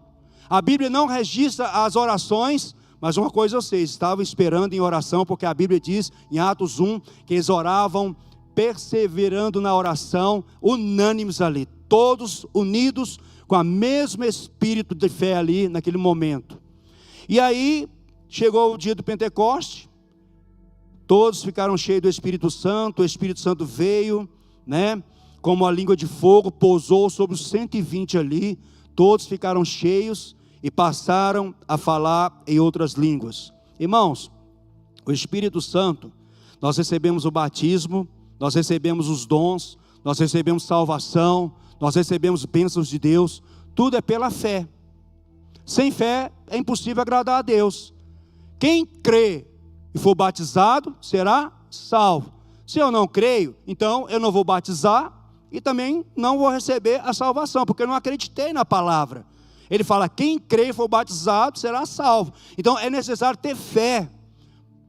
A Bíblia não registra as orações, mas uma coisa eu sei, estavam esperando em oração, porque a Bíblia diz em Atos 1, que eles oravam, perseverando na oração, unânimes ali, todos unidos com o mesmo espírito de fé ali, naquele momento. E aí, chegou o dia do Pentecoste, todos ficaram cheios do Espírito Santo, o Espírito Santo veio, né, como a língua de fogo, pousou sobre os 120 ali, todos ficaram cheios, e passaram a falar em outras línguas. Irmãos, o Espírito Santo, nós recebemos o batismo, nós recebemos os dons, nós recebemos salvação, nós recebemos bênçãos de Deus, tudo é pela fé. Sem fé é impossível agradar a Deus. Quem crê e for batizado, será salvo. Se eu não creio, então eu não vou batizar e também não vou receber a salvação, porque eu não acreditei na palavra. Ele fala, quem crê e for batizado será salvo. Então é necessário ter fé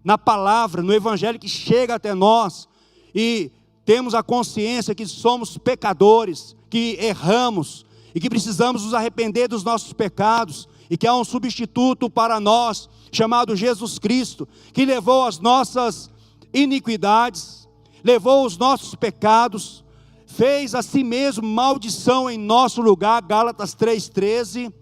na palavra, no evangelho que chega até nós. E temos a consciência que somos pecadores, que erramos e que precisamos nos arrepender dos nossos pecados. E que há um substituto para nós, chamado Jesus Cristo, que levou as nossas iniquidades, levou os nossos pecados, fez a si mesmo maldição em nosso lugar, Gálatas 3,13,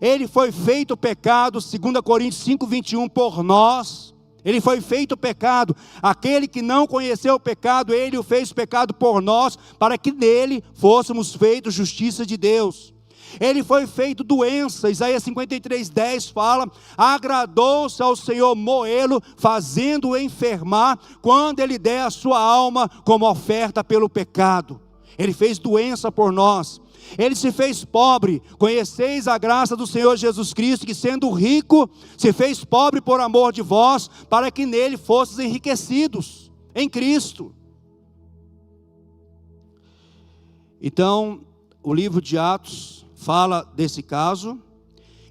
ele foi feito pecado, 2 Coríntios 5,21, por nós, ele foi feito pecado, aquele que não conheceu o pecado, ele o fez pecado por nós, para que nele fôssemos feitos justiça de Deus. Ele foi feito doença, Isaías 53,10 fala, agradou-se ao Senhor moê-lo, fazendo-o enfermar, quando ele der a sua alma como oferta pelo pecado. Ele fez doença por nós. Ele se fez pobre. Conheceis a graça do Senhor Jesus Cristo, que sendo rico, se fez pobre por amor de vós, para que nele fosseis enriquecidos, em Cristo. Então, o livro de Atos fala desse caso.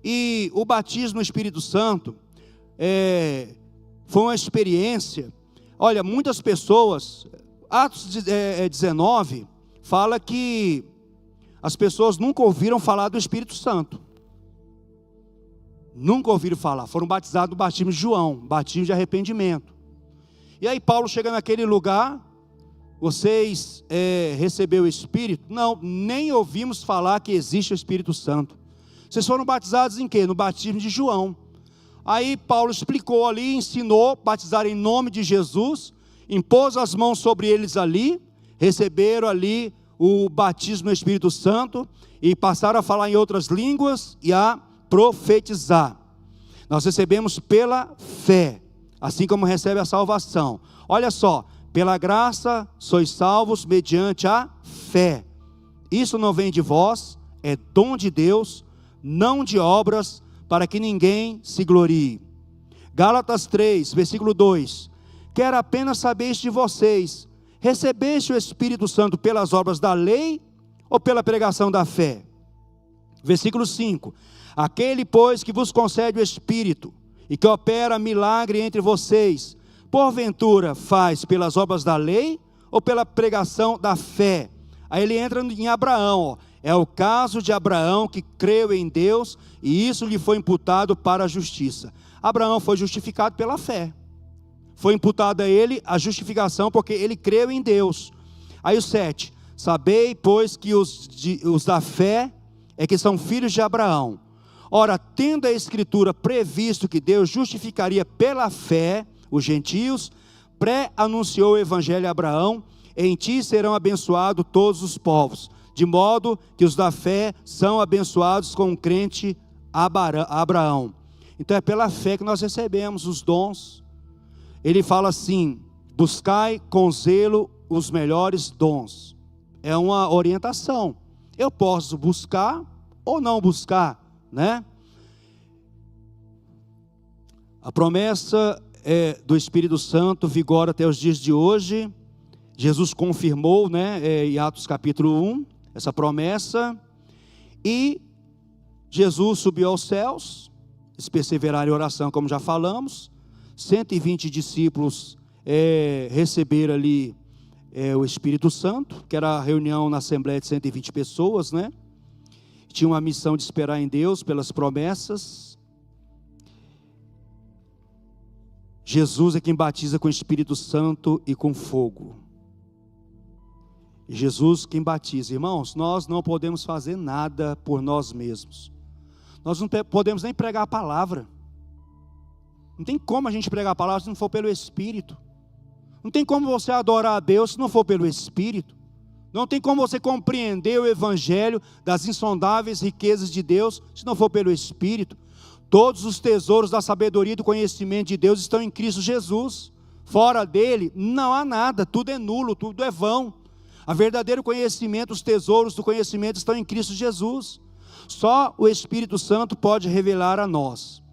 E o batismo no Espírito Santo foi uma experiência. Olha, muitas pessoas, Atos 19... fala que as pessoas nunca ouviram falar do Espírito Santo. Nunca ouviram falar. Foram batizados no batismo de João, batismo de arrependimento. E aí Paulo chega naquele lugar, vocês receberam o Espírito? Não, nem ouvimos falar que existe o Espírito Santo. Vocês foram batizados em quê? No batismo de João. Aí Paulo explicou ali, ensinou, batizar em nome de Jesus, impôs as mãos sobre eles ali, receberam ali o batismo no Espírito Santo e passaram a falar em outras línguas e a profetizar. Nós recebemos pela fé, assim como recebe a salvação. Olha só, pela graça sois salvos mediante a fé. Isso não vem de vós, é dom de Deus, não de obras, para que ninguém se glorie. Gálatas 3, versículo 2. Quero apenas saber de vocês, recebeste o Espírito Santo pelas obras da lei ou pela pregação da fé? Versículo 5. Aquele, pois, que vos concede o Espírito e que opera milagre entre vocês, porventura faz pelas obras da lei ou pela pregação da fé? Aí ele entra em Abraão, ó. É o caso de Abraão que creu em Deus e isso lhe foi imputado para a justiça. Abraão foi justificado pela fé. Foi imputada a ele a justificação porque ele creu em Deus. Aí o 7. Sabei, pois, que os da fé é que são filhos de Abraão. Ora, tendo a Escritura previsto que Deus justificaria pela fé os gentios, pré-anunciou o Evangelho a Abraão, em ti serão abençoados todos os povos, de modo que os da fé são abençoados com o crente Abraão. Então é pela fé que nós recebemos os dons. Ele fala assim, buscai com zelo os melhores dons. É uma orientação. Eu posso buscar ou não buscar, né? A promessa do Espírito Santo vigora até os dias de hoje. Jesus confirmou, em Atos capítulo 1, essa promessa. E Jesus subiu aos céus, eles perseveraram em oração, como já falamos. 120 discípulos receberam ali o Espírito Santo, que era a reunião na Assembleia de 120 pessoas, Tinha uma missão de esperar em Deus pelas promessas. Jesus é quem batiza com o Espírito Santo e com fogo. Jesus quem batiza. Irmãos, nós não podemos fazer nada por nós mesmos. Nós não podemos nem pregar a palavra. Não tem como a gente pregar a palavra se não for pelo Espírito. Não tem como você adorar a Deus se não for pelo Espírito. Não tem como você compreender o Evangelho das insondáveis riquezas de Deus se não for pelo Espírito. Todos os tesouros da sabedoria e do conhecimento de Deus estão em Cristo Jesus. Fora dele não há nada, tudo é nulo, tudo é vão. O verdadeiro conhecimento, os tesouros do conhecimento estão em Cristo Jesus. Só o Espírito Santo pode revelar a nós.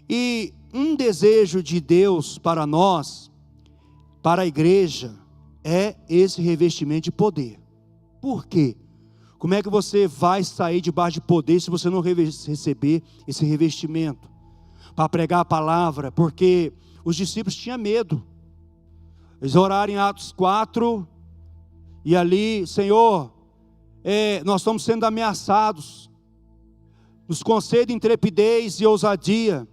E um desejo de Deus para nós, para a igreja, é esse revestimento de poder. Por quê? Como é que você vai sair debaixo de poder se você não receber esse revestimento? Para pregar a palavra, porque os discípulos tinham medo. Eles oraram em Atos 4, e ali, Senhor, nós estamos sendo ameaçados. Nos concede intrepidez e ousadia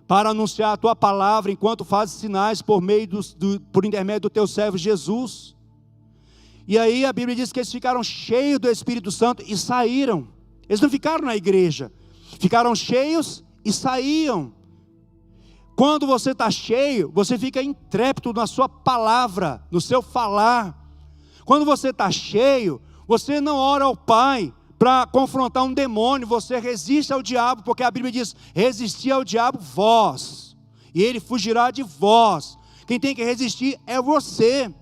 para anunciar a Tua palavra, enquanto fazes sinais por intermédio do Teu servo Jesus. E aí a Bíblia diz que eles ficaram cheios do Espírito Santo e saíram. Eles não ficaram na igreja, ficaram cheios e saíam. Quando você está cheio, você fica intrépido na sua palavra, no seu falar. Quando você está cheio, você não ora ao Pai para confrontar um demônio, você resiste ao diabo, porque a Bíblia diz: resistir ao diabo vós, e ele fugirá de vós. Quem tem que resistir é você.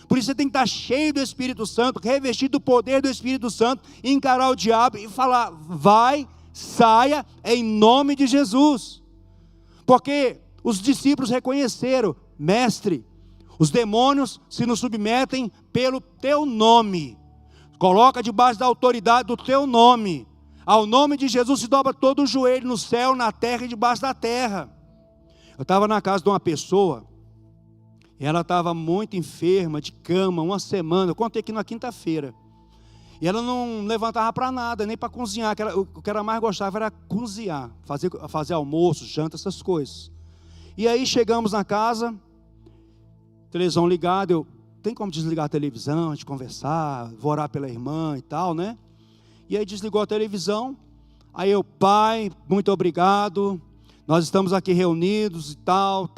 Por isso você tem que estar cheio do Espírito Santo, revestido do poder do Espírito Santo, e encarar o diabo e falar: vai, saia, em nome de Jesus. Porque os discípulos reconheceram: mestre, os demônios se nos submetem pelo teu nome. Coloca debaixo da autoridade do teu nome. Ao nome de Jesus se dobra todo o joelho no céu, na terra e debaixo da terra. Eu estava na casa de uma pessoa, e ela estava muito enferma, de cama, uma semana. Eu contei aqui na quinta-feira. E ela não levantava para nada, nem para cozinhar. O que ela mais gostava era cozinhar, fazer almoço, janta, essas coisas. E aí chegamos na casa, televisão ligada, tem como desligar a televisão, a gente conversar, vou orar pela irmã e tal, E aí desligou a televisão. Aí eu: Pai, muito obrigado, nós estamos aqui reunidos e tal.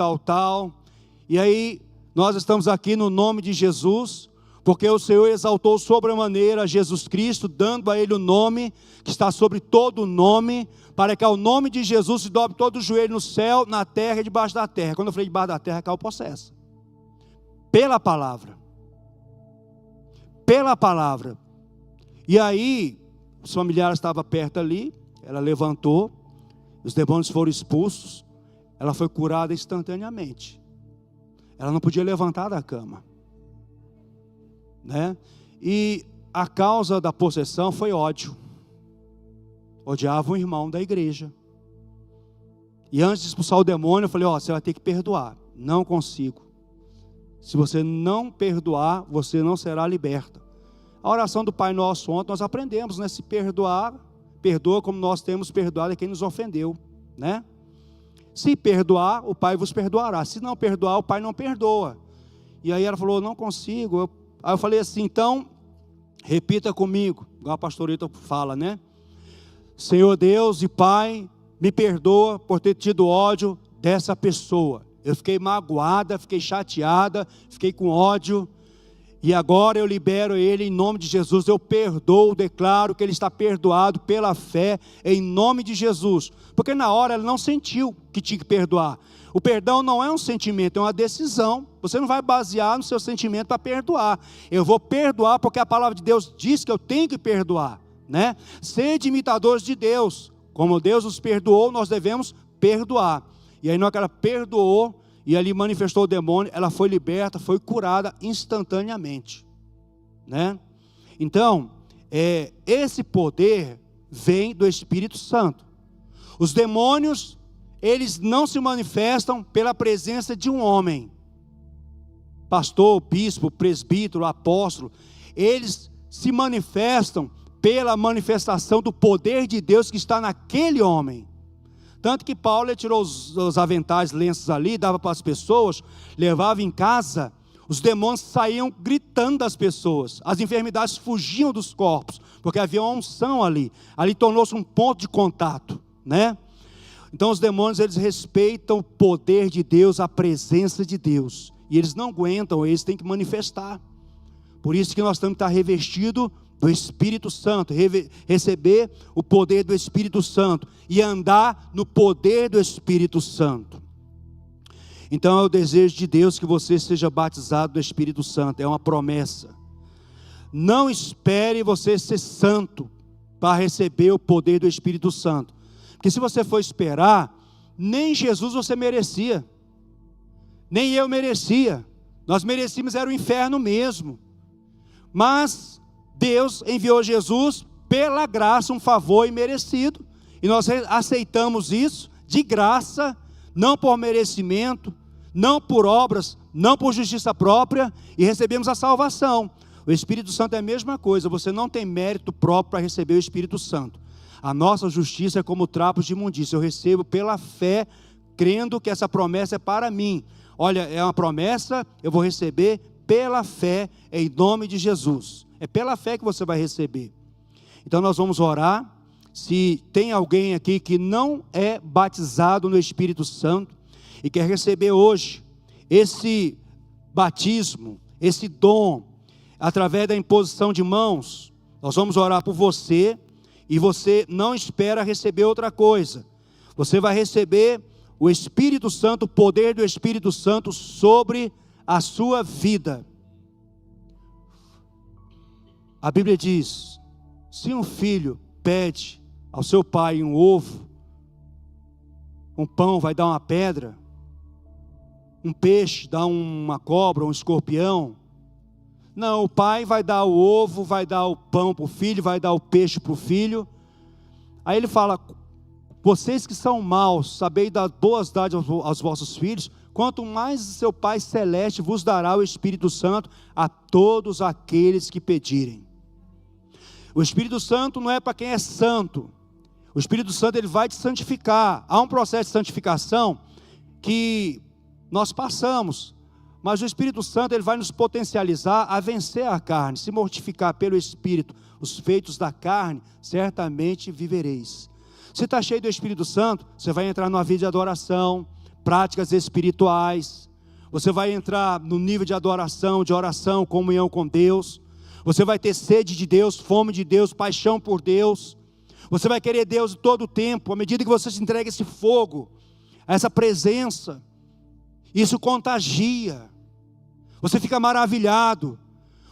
E aí nós estamos aqui no nome de Jesus, porque o Senhor exaltou sobremaneira Jesus Cristo, dando a Ele o nome que está sobre todo o nome, para que ao nome de Jesus se dobre todo o joelho no céu, na terra e debaixo da terra. Quando eu falei debaixo da terra, caiu possesso. Pela palavra. Pela palavra. E aí, os familiares estavam perto ali, ela levantou, os demônios foram expulsos, ela foi curada instantaneamente. Ela não podia levantar da cama. E a causa da possessão foi ódio. Odiava um irmão da igreja. E antes de expulsar o demônio, eu falei: você vai ter que perdoar. Não consigo. Se você não perdoar, você não será liberta. A oração do Pai Nosso ontem nós aprendemos, Se perdoar, perdoa como nós temos perdoado a quem nos ofendeu, Se perdoar, o Pai vos perdoará. Se não perdoar, o Pai não perdoa. E aí ela falou: não consigo. Aí eu falei assim: então, repita comigo, igual a pastorita fala, Senhor Deus e Pai, me perdoa por ter tido ódio dessa pessoa. Eu fiquei magoada, fiquei chateada, fiquei com ódio. E agora eu libero ele em nome de Jesus. Eu perdoo, declaro que ele está perdoado pela fé em nome de Jesus. Porque na hora ela não sentiu que tinha que perdoar. O perdão não é um sentimento, é uma decisão. Você não vai basear no seu sentimento para perdoar. Eu vou perdoar porque a palavra de Deus diz que eu tenho que perdoar, Sede imitadores de Deus. Como Deus nos perdoou, nós devemos perdoar. E aí na hora que ela perdoou, e ali manifestou o demônio, ela foi liberta, foi curada instantaneamente, né? Então, esse poder vem do Espírito Santo. Os demônios, eles não se manifestam pela presença de um homem, pastor, bispo, presbítero, apóstolo. Eles se manifestam pela manifestação do poder de Deus que está naquele homem. Tanto que Paulo, ele tirou os aventais, lenços ali, dava para as pessoas, levava em casa, os demônios saíam gritando das pessoas, as enfermidades fugiam dos corpos, porque havia uma unção ali tornou-se um ponto de contato, né? Então os demônios, eles respeitam o poder de Deus, a presença de Deus, e eles não aguentam, eles têm que manifestar. Por isso que nós temos que estar revestidos do Espírito Santo, receber o poder do Espírito Santo e andar no poder do Espírito Santo. Então é o desejo de Deus que você seja batizado do Espírito Santo, é uma promessa. Não espere você ser santo para receber o poder do Espírito Santo, porque se você for esperar, nem Jesus você merecia, nem eu merecia, nós merecíamos era o inferno mesmo, mas Deus enviou Jesus pela graça, um favor imerecido, e nós aceitamos isso de graça, não por merecimento, não por obras, não por justiça própria, e recebemos a salvação. O Espírito Santo é a mesma coisa, você não tem mérito próprio para receber o Espírito Santo. A nossa justiça é como trapos de imundícia, eu recebo pela fé, crendo que essa promessa é para mim. Olha, é uma promessa, eu vou receber pela fé, em nome de Jesus. É pela fé que você vai receber. Então nós vamos orar. Se tem alguém aqui que não é batizado no Espírito Santo e quer receber hoje esse batismo, esse dom, através da imposição de mãos, nós vamos orar por você, e você não espera receber outra coisa. Você vai receber o Espírito Santo, o poder do Espírito Santo sobre a sua vida. A Bíblia diz: se um filho pede ao seu pai um ovo, um pão vai dar uma pedra, um peixe dá uma cobra, um escorpião. Não, o pai vai dar o ovo, vai dar o pão para o filho, vai dar o peixe para o filho. Aí ele fala: vocês que são maus, sabei dar boas dádivas aos vossos filhos, quanto mais seu Pai Celeste vos dará o Espírito Santo a todos aqueles que pedirem. O Espírito Santo não é para quem é santo. O Espírito Santo, ele vai te santificar. Há um processo de santificação que nós passamos, mas o Espírito Santo, ele vai nos potencializar a vencer a carne. Se mortificar pelo Espírito os feitos da carne, certamente vivereis. Se está cheio do Espírito Santo, você vai entrar numa vida de adoração, práticas espirituais. Você vai entrar no nível de adoração, de oração, comunhão com Deus. Você vai ter sede de Deus, fome de Deus, paixão por Deus. Você vai querer Deus todo o tempo. À medida que você se entrega esse fogo, essa presença, isso contagia. Você fica maravilhado.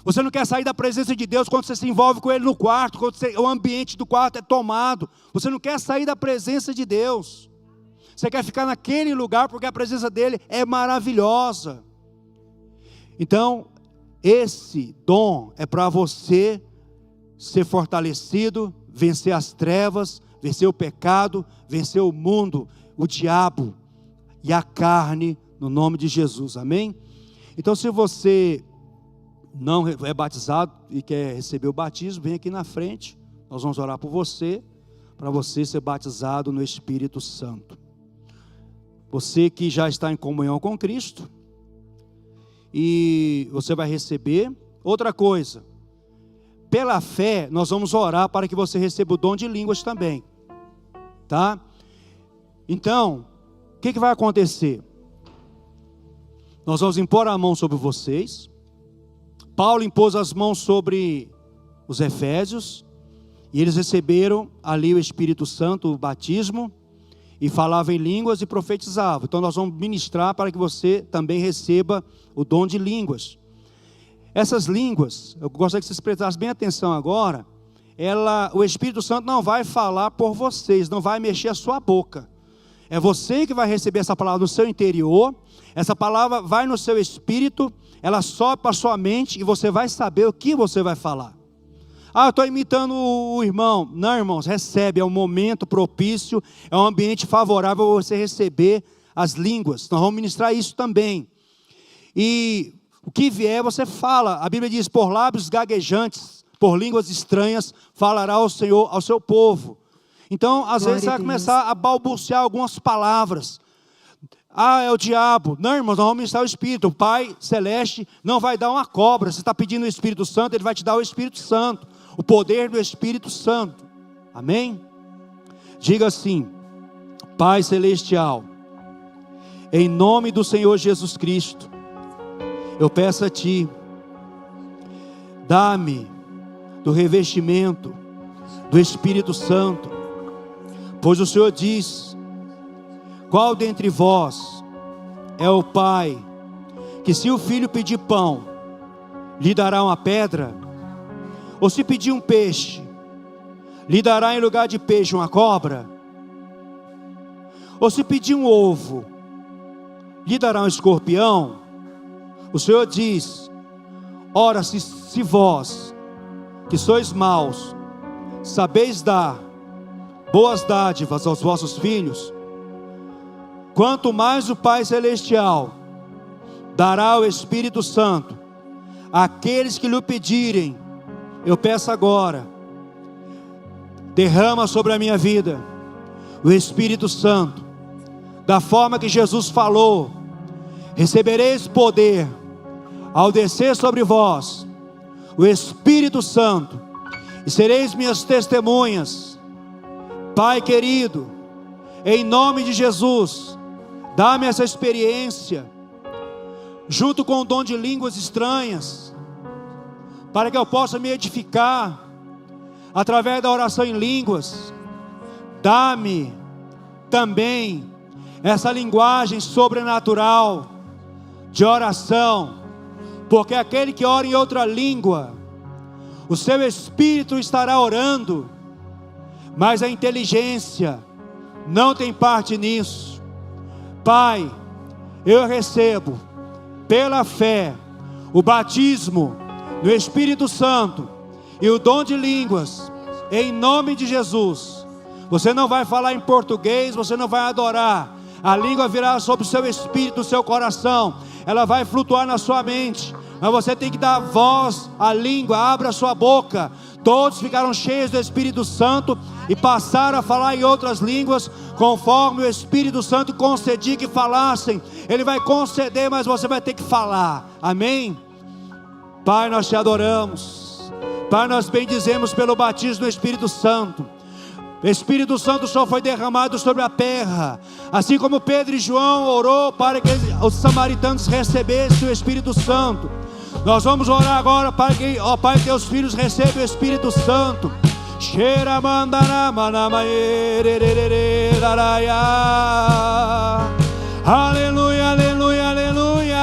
Você não quer sair da presença de Deus quando você se envolve com Ele no quarto, quando o ambiente do quarto é tomado. Você não quer sair da presença de Deus. Você quer ficar naquele lugar porque a presença dEle é maravilhosa. Então, esse dom é para você ser fortalecido, vencer as trevas, vencer o pecado, vencer o mundo, o diabo e a carne, no nome de Jesus, amém? Então, se você não é batizado e quer receber o batismo, vem aqui na frente, nós vamos orar por você, para você ser batizado no Espírito Santo. Você que já está em comunhão com Cristo, e você vai receber. Outra coisa, pela fé, nós vamos orar para que você receba o dom de línguas também, tá? Então, o que vai acontecer? Nós vamos impor a mão sobre vocês. Paulo impôs as mãos sobre os efésios, e eles receberam ali o Espírito Santo, o batismo, e falavam em línguas e profetizavam. Então nós vamos ministrar para que você também receba o dom de línguas. Essas línguas, eu gostaria que vocês prestassem bem atenção agora, o Espírito Santo não vai falar por vocês, não vai mexer a sua boca. É você que vai receber essa palavra no seu interior. Essa palavra vai no seu espírito, ela sobe para a sua mente e você vai saber o que você vai falar. Ah, eu estou imitando o irmão. Não, irmãos, recebe, é um momento propício, é um ambiente favorável para você receber as línguas. Nós vamos ministrar isso também. E o que vier você fala. A Bíblia diz, por lábios gaguejantes, por línguas estranhas, falará o Senhor ao seu povo. Então, às vezes você vai começar a balbuciar algumas palavras. Ah, é o diabo. Não, irmãos, nós vamos ministrar o Espírito. O Pai Celeste não vai dar uma cobra. Você está pedindo o Espírito Santo, Ele vai te dar o Espírito Santo. O poder do Espírito Santo. Amém? Diga assim: Pai Celestial, em nome do Senhor Jesus Cristo, eu peço a Ti, dá-me do revestimento do Espírito Santo, pois o Senhor diz: qual dentre vós é o pai que, se o filho pedir pão, lhe dará uma pedra? Ou se pedir um peixe, lhe dará em lugar de peixe uma cobra? Ou se pedir um ovo, lhe dará um escorpião? O Senhor diz: ora, se vós, que sois maus, sabeis dar boas dádivas aos vossos filhos, quanto mais o Pai Celestial dará o Espírito Santo àqueles que lhe pedirem. Eu peço agora, derrama sobre a minha vida o Espírito Santo, da forma que Jesus falou: recebereis poder ao descer sobre vós o Espírito Santo, e sereis minhas testemunhas. Pai querido, em nome de Jesus, dá-me essa experiência, junto com o dom de línguas estranhas, para que eu possa me edificar, através da oração em línguas. Dá-me também essa linguagem sobrenatural, de oração, porque aquele que ora em outra língua, o seu espírito estará orando, mas a inteligência não tem parte nisso. Pai, eu recebo pela fé o batismo no Espírito Santo e o dom de línguas, em nome de Jesus. Você não vai falar em português, você não vai adorar, a língua virá sobre o seu espírito, no seu coração, ela vai flutuar na sua mente, mas você tem que dar voz à língua. Abra a sua boca. Todos ficaram cheios do Espírito Santo e passaram a falar em outras línguas, conforme o Espírito Santo concedia que falassem. Ele vai conceder, mas você vai ter que falar. Amém? Pai, nós te adoramos. Pai, nós bendizemos pelo batismo do Espírito Santo. O Espírito Santo só foi derramado sobre a terra, assim como Pedro e João orou para que os samaritanos recebessem o Espírito Santo. Nós vamos orar agora para que, ó Pai, teus filhos recebam o Espírito Santo. Aleluia, aleluia, aleluia.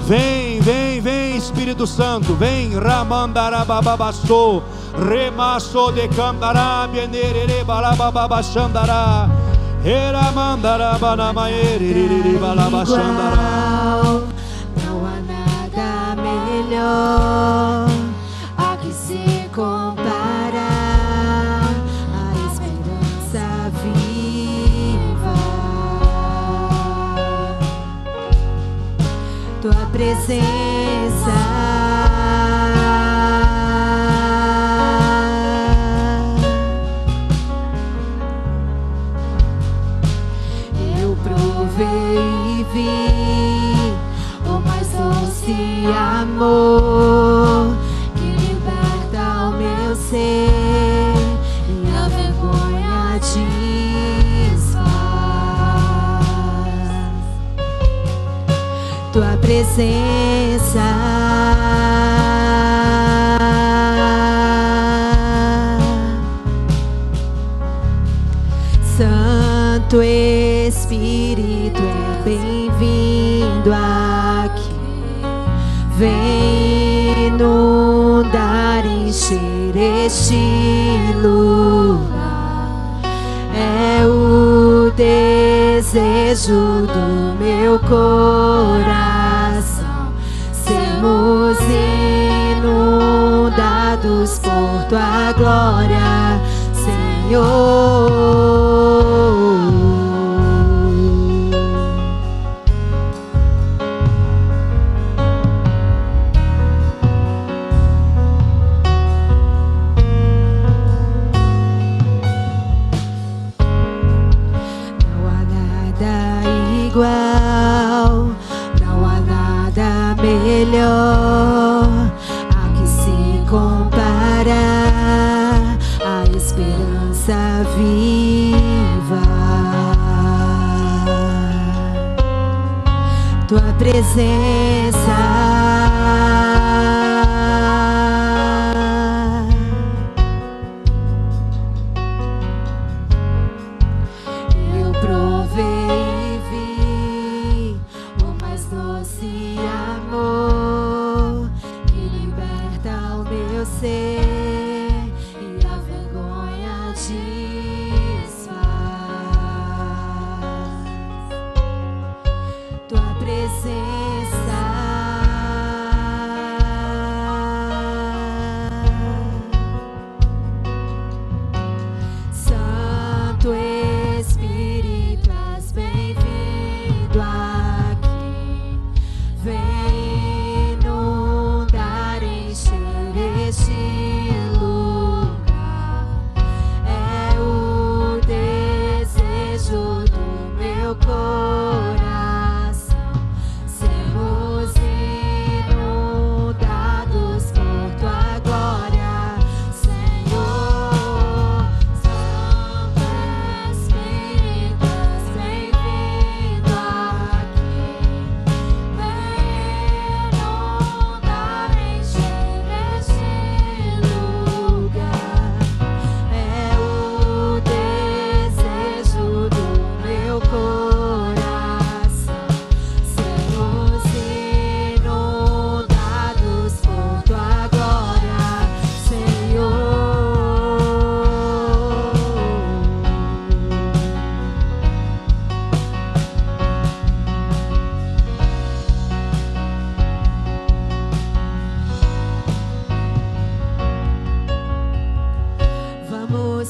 Vem, vem, vem, Espírito Santo, vem. Ramandarabababassou, remassou de candará, bienerere balabababachandará. Não há nada melhor a que se comparar, a esperança viva, tua presença. E vi o mais doce amor que liberta o meu ser e a vergonha desfaz. Tua presença, Santo Espírito, é bem-vindo aqui. Vem inundar, encher este lugar. é o desejo do meu coração. Sermos inundados por tua glória, Senhor. Não há nada melhor a que se comparar a esperança viva. Tua presença.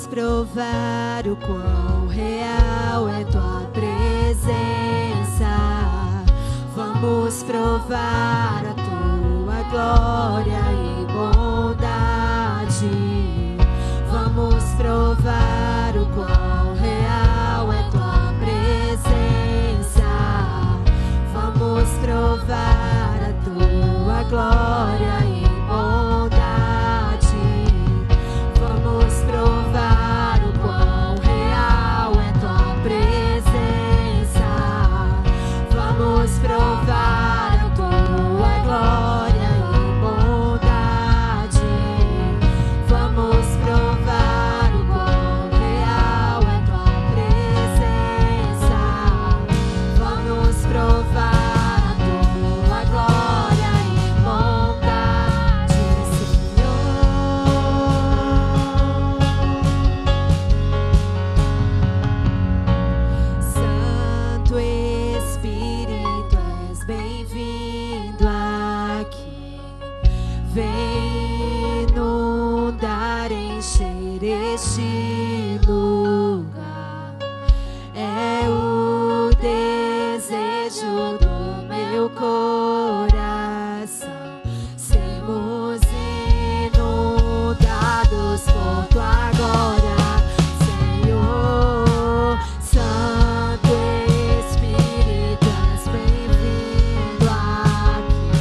Provar o quão real é tua presença. Vamos provar a tua glória e bondade. Vamos provar o quão real é tua presença. Vamos provar a tua glória e bondade. Vamos provar o quão real é tua presença. Vamos provar a tua glória e bondade. Vamos provar o quão real é tua presença. Vamos provar a tua glória e bondade, Senhor. Santo Espírito, és bem-vindo aqui. Vem inundar, encher este lugar. É o desejo do meu coração. Sermos inundados por tua glória, Senhor. Santo Espírito, és bem-vindo aqui.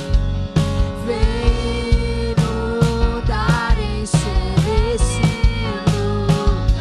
Vem inundar, encher este lugar.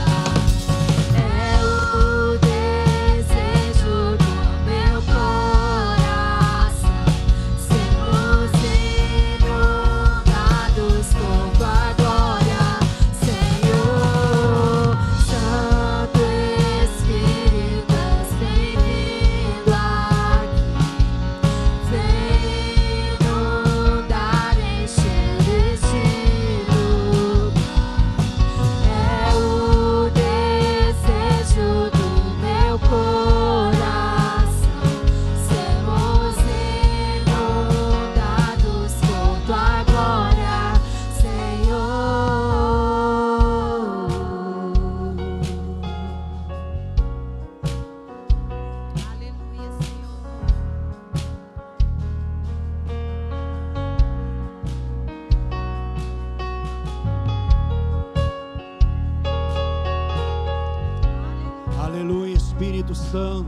Espírito Santo.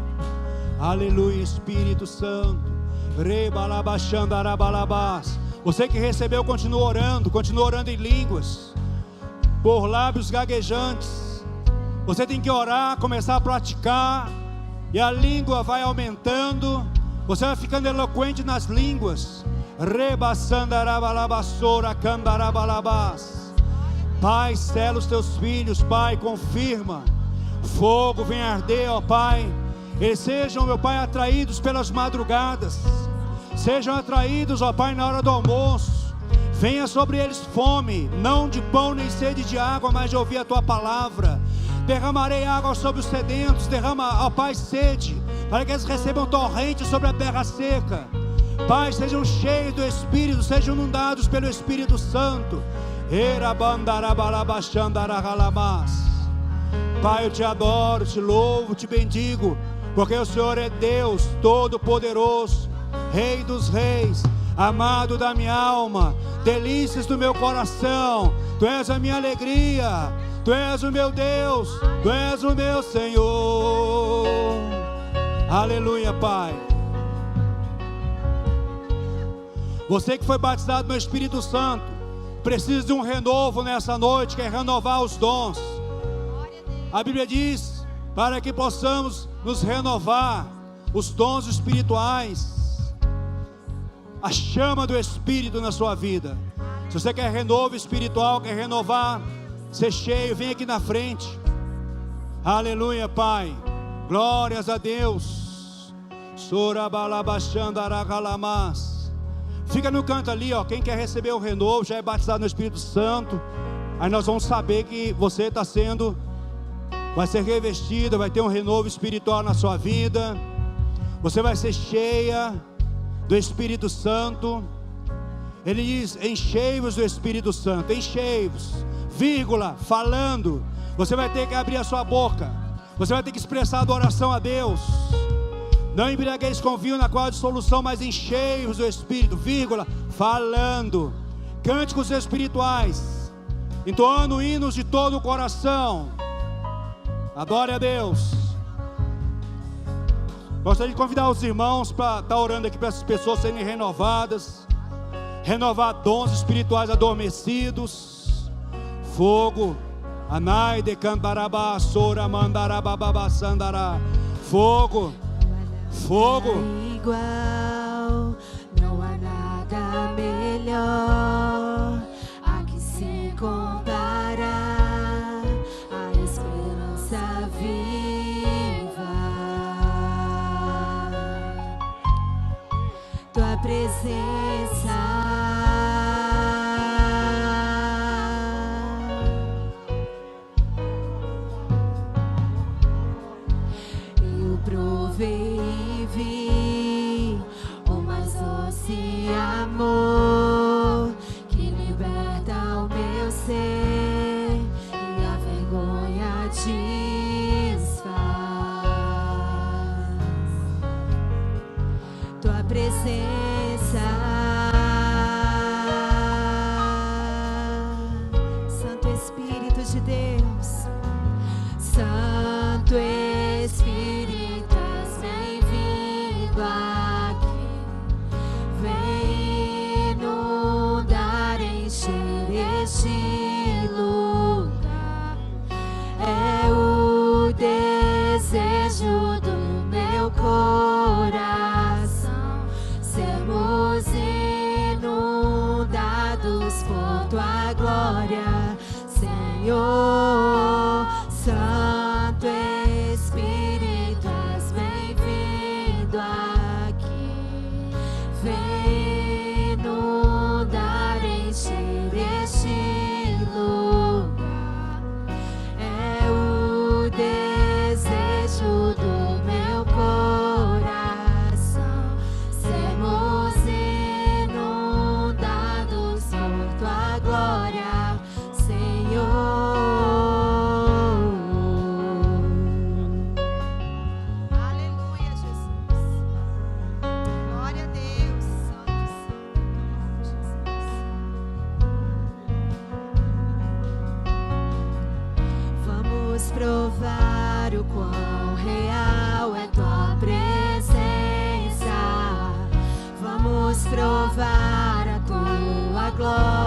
Aleluia, Espírito Santo. Rebalabachandarabalabás. Você que recebeu, continua orando em línguas, por lábios gaguejantes. Você tem que orar, começar a praticar, e a língua vai aumentando. Você vai ficando eloquente nas línguas. Rebaçandarabalabasora candarabalabás. Pai, sela os teus filhos, Pai, confirma. Fogo vem arder, ó Pai. Eles sejam, meu Pai, atraídos pelas madrugadas. Sejam atraídos, ó Pai, na hora do almoço. Venha sobre eles fome, não de pão nem sede de água, mas de ouvir a Tua palavra. Derramarei água sobre os sedentos. Derrama, ó Pai, sede, para que eles recebam torrentes sobre a terra seca. Pai, sejam cheios do Espírito, sejam inundados pelo Espírito Santo. Pai, eu te adoro, te louvo, te bendigo, porque o Senhor é Deus Todo-Poderoso, Rei dos Reis, amado da minha alma, delícias do meu coração. Tu és a minha alegria, Tu és o meu Deus, Tu és o meu Senhor. Aleluia, Pai. Você que foi batizado no Espírito Santo, precisa de um renovo nessa noite, quer renovar os dons. A Bíblia diz, para que possamos nos renovar, os dons espirituais, a chama do Espírito na sua vida. Se você quer renovo espiritual, quer renovar, ser cheio, vem aqui na frente. Aleluia, Pai. Glórias a Deus. Sorabalabachandaracalamás. Fica no canto ali, ó. Quem quer receber o renovo, já é batizado no Espírito Santo. Aí nós vamos saber que você está sendo, vai ser revestido, vai ter um renovo espiritual na sua vida. Você vai ser cheia do Espírito Santo. Ele diz, enchei-vos do Espírito Santo, enchei-vos, vírgula, falando. Você vai ter que abrir a sua boca, você vai ter que expressar adoração a Deus. Não embriagueis com vinho, na qual há dissolução, mas enchei-vos do Espírito, vírgula, falando. Cânticos espirituais, entoando hinos de todo o coração. Adore a Deus. Gostaria de convidar os irmãos para estar orando aqui para essas pessoas serem renovadas, renovar dons espirituais adormecidos. Fogo, anai de cantarabá, sora mandarababá sandará. Fogo, fogo. Igual, não há nada melhor a que se comparar a esperança viva. Tua presença, eu provei e vi o mais doce amor que liberta o meu ser e a vergonha desfaz. Tua presença, Santo Espírito de Deus, Santo Espírito, és bem-vindo aqui. Vem inundar, encher este lugar. É o desejo do meu coração, sermos inundados por tua glória, Senhor. Santo Espírito, és bem-vindo aqui. Vem inundar, encher este lugar. É o desejo do meu coração, sermos inundados por tua glória, Senhor. Aleluia, Jesus. Glória a Deus. Santo, Jesus. Vamos provar o quão real qual é tua presença. Vamos provar a tua glória.